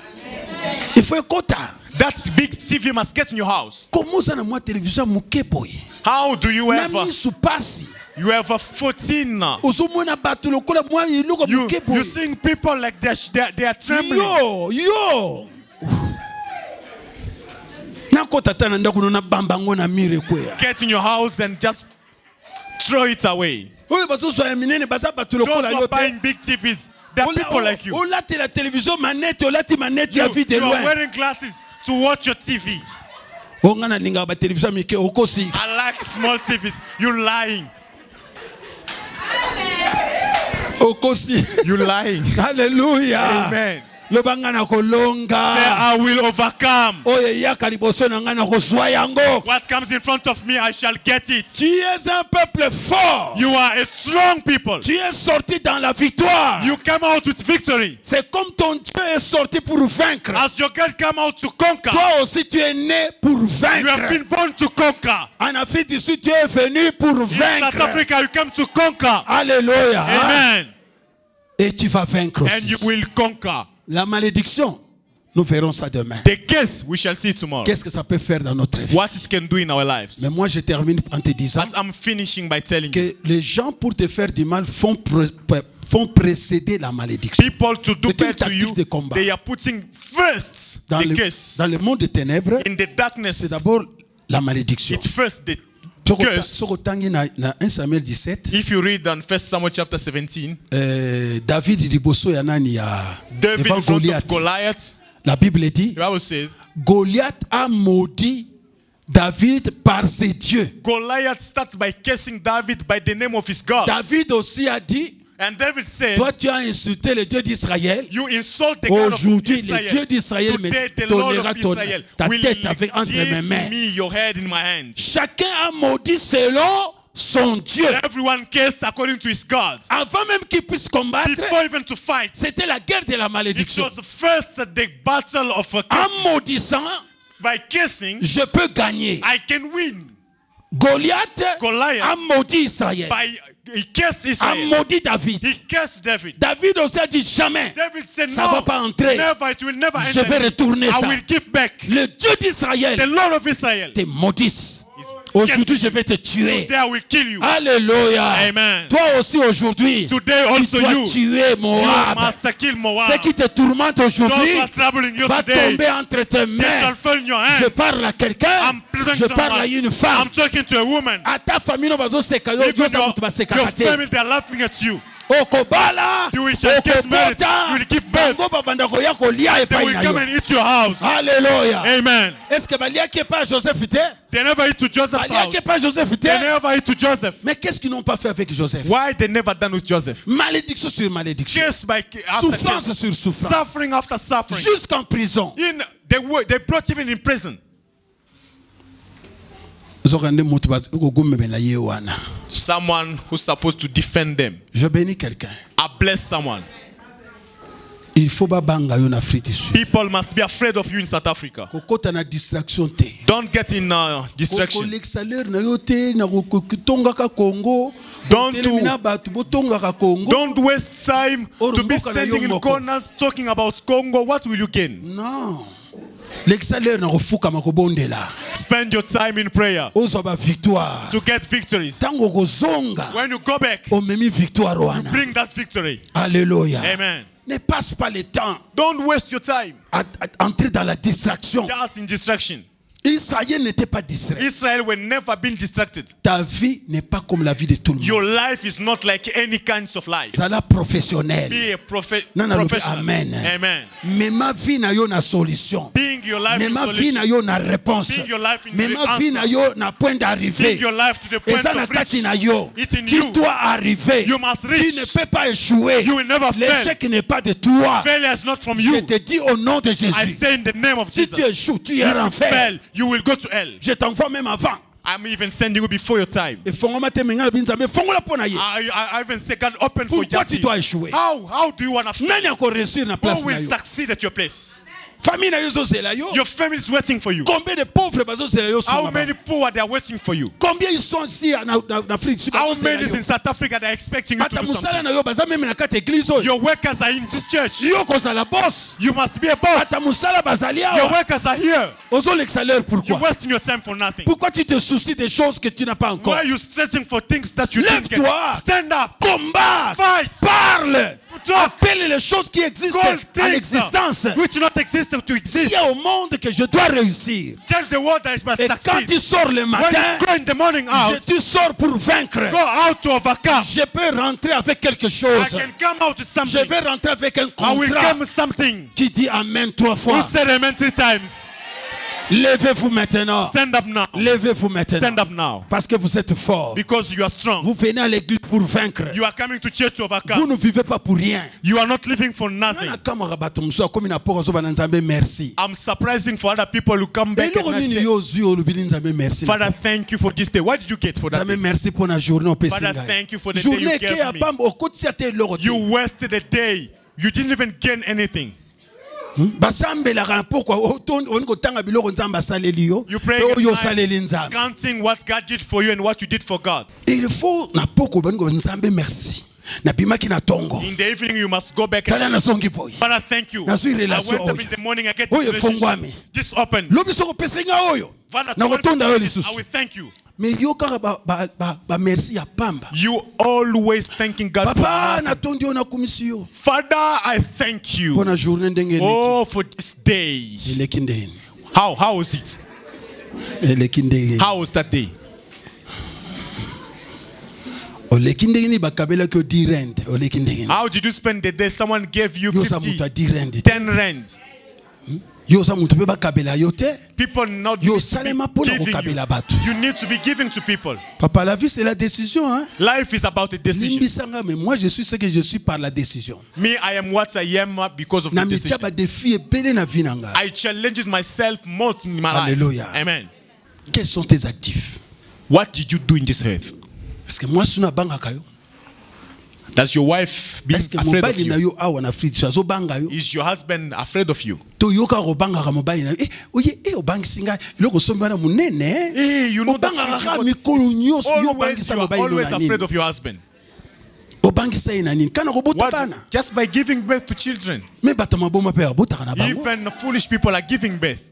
Il faut ekota. That big TV must get in your house. Comment ça na moi télévision muke boye? How do you Na ever? mi supasi. You have a 14. Ozomona bato lokola moi iloko muke boye. You seeing people like they are trembling. Yo. Nakota tana ndako na bamba ngo na mire kwea. Get in your house and just throw it away. Oyo baso so ya minene baza bato Those lokola who are yo buying te. big TVs, there are people like you. Olati la télévision manette, olati manette ya vie de You are loin. wearing glasses to watch your TV. Ongana ninga ba télévision mike okosi. I like small TVs. You're lying. Okosi. You're lying. Hallelujah. Amen. Lobangana kolonga. Say, I will overcome. Oye yaka liboso na ngana kozwa yango. What comes in front of me, I shall get it. Tu es un peuple fort. You are a strong people. Tu es sorti dans la victoire. You come out with victory. C'est comme ton Dieu est sorti pour vaincre. As your God come out to conquer, Toi aussi tu es né pour you have been vaincre. born to conquer. En Afrique du Sud tu es venu pour In South vaincre. Africa, you come to conquer. Alléluia. Amen. Et tu vas vaincre And you aussi. will conquer. La malédiction, nous verrons ça demain. The case, we shall see it tomorrow. Qu'est-ce que ça peut faire dans notre vie? What it can do in our lives. Mais moi je termine en te disant But I'm finishing by telling you. que les gens pour te faire du mal font précéder la malédiction. People to do C'est une bad to you, tactique de combat. they are putting first Dans the curse. le monde des ténèbres, In the darkness, c'est d'abord la malédiction. it's first the Soko curse. tangi na 1 Samuel 17, If you read on 1 Samuel chapter 17, David liboso ya nani ya David devant in front of Goliath. Goliath, La Bible dit the Bible says, Goliath a maudit David par ses dieux. Goliath started by cursing David by the name of his God. David aussi a dit, And David said, toi tu as insulté le Dieu d'Israël. you insult the God of Aujourd'hui, le Israel. Dieu d'Israël me Today the Lord donnera of ton, Israel ta will tête entre mes give mains. me your head in my hands. Chacun a maudit selon son Dieu. Everyone cursed according to his God. Avant même qu'il puisse combattre, Before even to fight, c'était la guerre de la it malédiction. was first the battle of a En curse. maudissant, By cursing, je peux gagner. I can win. Goliath Goliath, a maudit Israël. he cursed A Israel. maudit David. He cursed David. David aussi a dit jamais. David said, Ça va no, pas entrer. never, it will never Je enter. vais retourner I ça. will give back. Le Dieu d'Israël The Lord of Israel, te maudisse. Aujourd'hui, je vais te tuer. today I will kill you. Alléluia. Amen. Toi aussi aujourd'hui, Today tu also dois you, tuer you Moab. must kill Moab. Ce qui te tourmente Those aujourd'hui who are troubling you va today, tomber entre tes they shall mains. fall in your Je hands. parle à quelqu'un, I'm talking je to parle à someone. une femme. I'm talking to a woman. À ta famille, no bazoseka yo, Even Dieu ça va se your family, they are laughing at you. okobala, You will shall get married. okobota, You will give birth. bango babanda koya kolia They epai will na come yo. and eat your house. Alléluia. Amen. Est-ce que baliaki pas Joseph te? They never eat to Joseph's house. Baliaki pas Joseph te? They never eat to Joseph. Mais qu'est-ce qu'ils n'ont pas fait avec Joseph? Why they never done with Joseph? Malédiction sur malédiction. Curse by after Souffrance curse. sur souffrance. Suffering after suffering. Jusqu'en prison. They brought him in prison. Someone who's supposed to defend them. Je bénis quelqu'un. I bless someone. Il faut pas banga yo na Afrique du Sud. People must be afraid of you in South Africa. Kokota na distraction te. Don't get in distraction. L'exalaire na yo te na kotonga ka Congo. Don't Telemina batu botonga ka Congo. Don't waste time to be standing in Moko. corners talking about Congo. What will you gain? Non. L'exalaire na kofuka makobondela. Spend your time in prayer Ozwa ba victoire. to get victories. Tango kozonga. When you go back, Omemi victoire wana. bring that victory. Alléluia. Amen. Ne passe pas le temps Don't waste your time à entrer dans la distraction. just in distraction. Israël n'était pas distrait. Israel will never been distracted. Ta vie n'est pas comme la vie de tout le monde. Your life is not like any kinds of life. Ça la professionnelle. Be a Non, professional. amen. Amen. Mais ma vie n'a yo na solution. Being your life Mais in ma vie solution. n'a yo na réponse. Being your life in Mais the ma vie answer. n'a yo na point d'arrivée. Being your life to the point Et ça na of kati reach. na yo. It's in Tu you. dois arriver. You must Tu reach. ne peux pas échouer. You will never fail. L'échec n'est pas de toi. Failure is not from Je you. te dis au nom de I Jésus. say in the name of Si Jesus. tu échoues, tu If iras en you enfer. fail, you will go to hell. Je t'envoie même avant. I'm even sending you before your time. Et fongoma te menga binza mais fongola pona ye. I even say God open for Pourquoi tu Jesse. dois échouer? How do you want to fail? Nani ako réussir na Who place na will yo? succeed at your place? Famille na yo zozela yo. Your family is waiting for you. Combien de pauvres bazozela yo How sur many poor they are waiting for you? Combien ils sont ici en Afrique du Sud? How many in South Africa they are expecting you to Ata do musala something? na yo baza même na kati église oyo. Your workers are in this church. Yo kozala boss. You must be a boss. Ata musala bazali Your awa. workers are here. Ozo l'exhaleur You're pourquoi? wasting your time for nothing. Pourquoi tu te soucies des choses que tu n'as pas encore? Why are you stressing for things that you didn't get? Lève-toi. Stand up. Combat. Fight. Parle. Talk. Appelle les choses qui existent Call à things l'existence. which not exist to Dis exist. au monde que je dois réussir. Tell the world that it must Et quand succeed. tu sors le When matin, you go in the morning out, tu sors pour vaincre. go out to overcome. Je peux rentrer avec quelque I chose. can come out with Je something. vais rentrer avec un I will contrat come with something. qui dit Amen 3 Who fois. said amen 3 times? Levez-vous maintenant. Stand up now. Levez-vous Stand maintenant. up now. Parce que vous êtes fort. Because you are strong. Vous venez à l'église pour vaincre. You are coming to church to Vous overcome. ne vivez pas pour rien. You are not living for nothing. Merci. I'm surprising for other people who come back and say, Merci. Father, thank you for this day. What did you get for that day? Merci pour la journée. Father, thank you for the day you Journée gave qui a me. pas au quotidien l'euro. You wasted the day. You didn't even gain anything. Basambela pourquoi on ko tanga biloko nzamba saleli yo. You pray Yo saleli nzamba. counting what God did for you and what you did for God. Il faut na poko bango nzambe merci. Na bimaki na tongo. In the evening, you must go back Tala and na songi boy. Father, thank you. Na sui I relation went up oyo. in the morning, I get Oyo this relationship. fongwame. This open. Lobi soko pesenga oyo. Father, Na kotonda yo I lisusu. will thank you. Mais yo kaka ba merci ya pamba. You always thanking God for Papa nothing. na tondi yo na komisio. Father, I thank you. Bona journée ndenge eleki. Oh, for this day. Eleki ndenge. How was it? Eleki ndenge. How was that day? Oleki ndenge ni bakabela ko 10 rand. Oleki ndenge. How did you spend the day? Someone gave you Yo sa muta 50, 10 rand. 10 rands. Yo sa mutu pe ba kabela yo te. People not Yo need to salema be pona ko giving kabela you. batu. You need to be giving to people. Papa, la vie c'est la décision, hein. Life is about a decision. Limbisanga, mais moi je suis ce que je suis par la décision. Me, I am what I am because of the Na mi decision. tia ba défi ebele na vie nanga. I challenged myself more in my Alléluia. life. Amen. Quels sont tes actifs? What did you do in this earth? Est-ce que moi suna banga kayo? Does your wife be Est-ce que afraid of mobali na you? yo awa na Afrique so banga yo? Is your husband afraid of you? To yoka ko banga ka mobali na oye obangi singa iloko somba na munene. Hey, you know that Obanga ka you mikolo nyoso yo always, bangisa you are mobali no always na afraid nini? of your husband. Obangisa ina nini? Kana ko bota What? bana. Just by giving birth to children. Me bata maboma pe bota kana bango. Even foolish people are giving birth.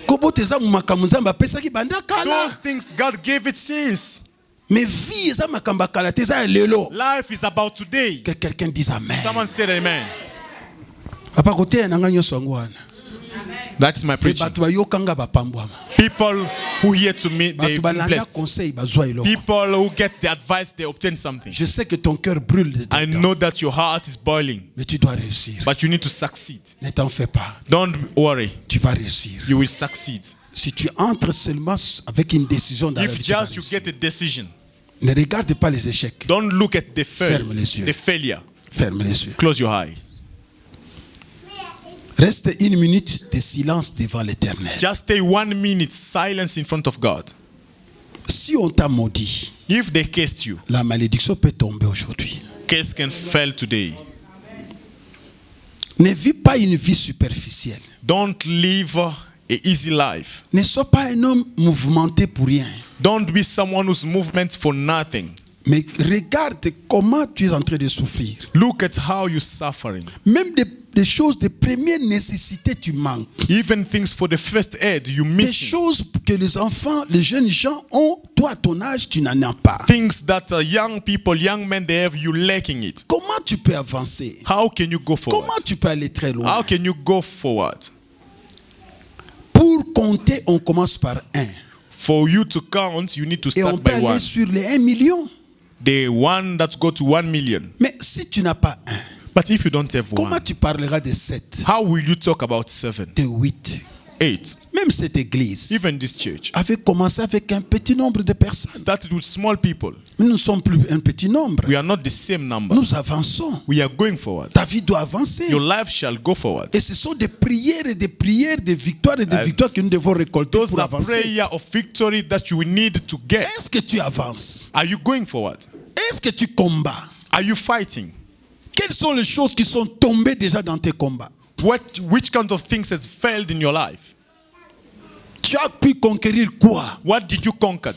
Ko boteza mu makambo nzamba apesa ki banda kala. Those things God gave it since. Mais vie eza makamba kala te eza lelo. Life is about today. Que quelqu'un dise amen. Someone said amen. Papa kote na nganyo songwana. That's my E preaching. batu bayokanga bapambwama. People who hear to me, they Batu balanda blessed. conseil bazwa iloko. People who get the advice, they obtain something. Je sais que ton cœur brûle de I dedans, know that your heart is boiling, mais tu dois réussir. but you need to succeed. Ne t'en fais pas. Don't worry, Tu vas réussir. you will succeed. Si tu entres seulement avec une décision dans la If vie, tu vas just you réussir. get a decision, Ne regarde pas les échecs. don't look at the Ferme les yeux. failure. Ferme les yeux. Close your eye. Reste une minute de silence devant l'Éternel. Just stay 1 minute silence in front of God. Si on t'a maudit, If they cursed you, la malédiction peut tomber aujourd'hui. curse can fail today. Ne vis pas une vie superficielle. Don't live a easy life. Ne sois pas un homme mouvementé pour rien. Don't be someone whose movement for nothing. Mais regarde comment tu es en train de souffrir. Look at how you're suffering. Même des choses de première nécessité, tu manques. Even things for the first aid, you Des miss. choses que les enfants, les jeunes gens ont, toi à ton âge, tu n'en as pas. Things that young people, young men, they have, you lacking it. Comment tu peux avancer? How can you go forward? Comment tu peux aller très loin? How can you go forward? Pour compter, on commence par 1. For you to count, you need to Et on start peut by aller 1. sur les 1 million. The one that go to 1 million. Mais si tu n'as pas 1, But if you don't have comment 1, tu parleras de 7, how will you talk about 7, de 8? 8? Même cette église Even this church avait commencé avec un petit nombre de personnes. started with small people. Mais nous ne sommes plus un petit nombre. We are not the same number. Nous avançons. We are going forward. Ta vie doit avancer. Your life shall go forward. Et ce sont des prières et des prières, des victoires et des victoires que nous devons récolter Those pour are avancer. prayer of victory that you will need to get. Est-ce que tu avances? Are you going forward? Est-ce que tu combats? Are you fighting? Quelles sont les choses qui sont tombées déjà dans tes combats? Which kind of things has failed in your life? Tu as pu conquérir quoi? What did you conquer?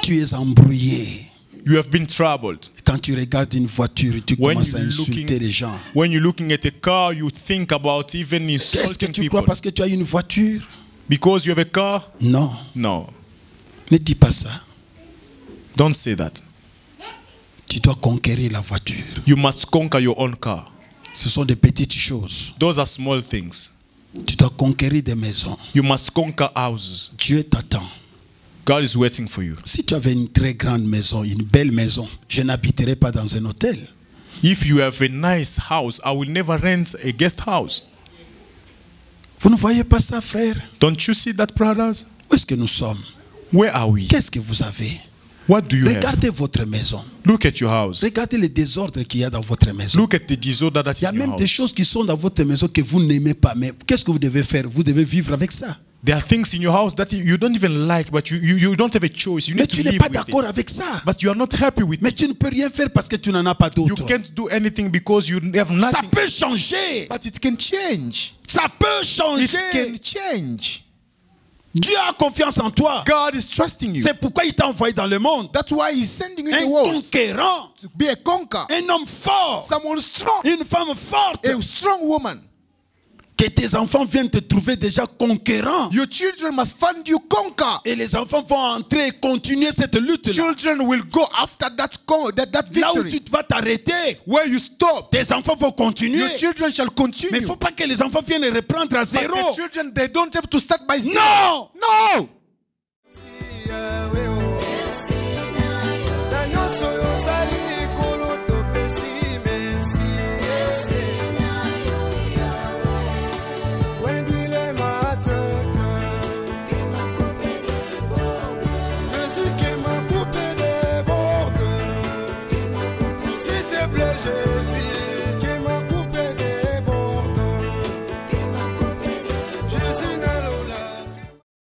Tu es embrouillé. You have been troubled. Quand tu regardes une voiture, tu When commences à you're insulter les gens. When you're looking at a car, you think about even Qu'est-ce que insulting tu crois people. parce que tu as une voiture? Because you have a car? Non, No. ne dis pas ça. Don't say that. Tu dois conquérir la voiture. You must conquer your own car. Ce sont des petites choses. Those are small things. Tu dois conquérir des maisons. You must conquer houses. Dieu t'attend. God is waiting for you. Si tu avais une très grande maison, une belle maison, je n'habiterais pas dans un hôtel. If you have a nice house, I will never rent a guest house. Vous ne voyez pas ça, frère? Don't you see that, brothers? Où est-ce que nous sommes? Where are we? Qu'est-ce que vous avez? What do you have? Regardez votre maison. Look at your house. Regardez le désordre qu'il y a dans votre maison. Look at the disorder that Il y is a in your même des house. choses qui sont dans votre maison que vous n'aimez pas. Mais qu'est-ce que vous devez faire? Vous devez vivre avec ça. There are things in your house that you don't even like, but you don't have a choice. You Mais need to tu n'es live pas with d'accord it. avec ça. But you are not happy with Mais it. tu ne peux rien faire parce que tu n'en as pas You d'autre. can't do anything because you have Ça nothing. peut changer. But it can change. Ça peut It changer. can change. Dieu a confiance en toi. God is trusting you. C'est pourquoi il t'a envoyé dans le monde. That's why He's sending you in Un the world conquérant. to be a conqueror, Un homme fort. someone strong, Une femme forte. a strong woman. Que tes enfants viennent te trouver déjà conquérant. Your children must find you conquer. Et les enfants vont entrer et continuer cette lutte-là. Children will go after that Là où victory. tu vas t'arrêter, Where you stop, tes enfants vont continuer. your children shall Mais continue. il ne faut pas que les enfants viennent reprendre à But zéro. the children, they don't have to start by zero. Non! No! chose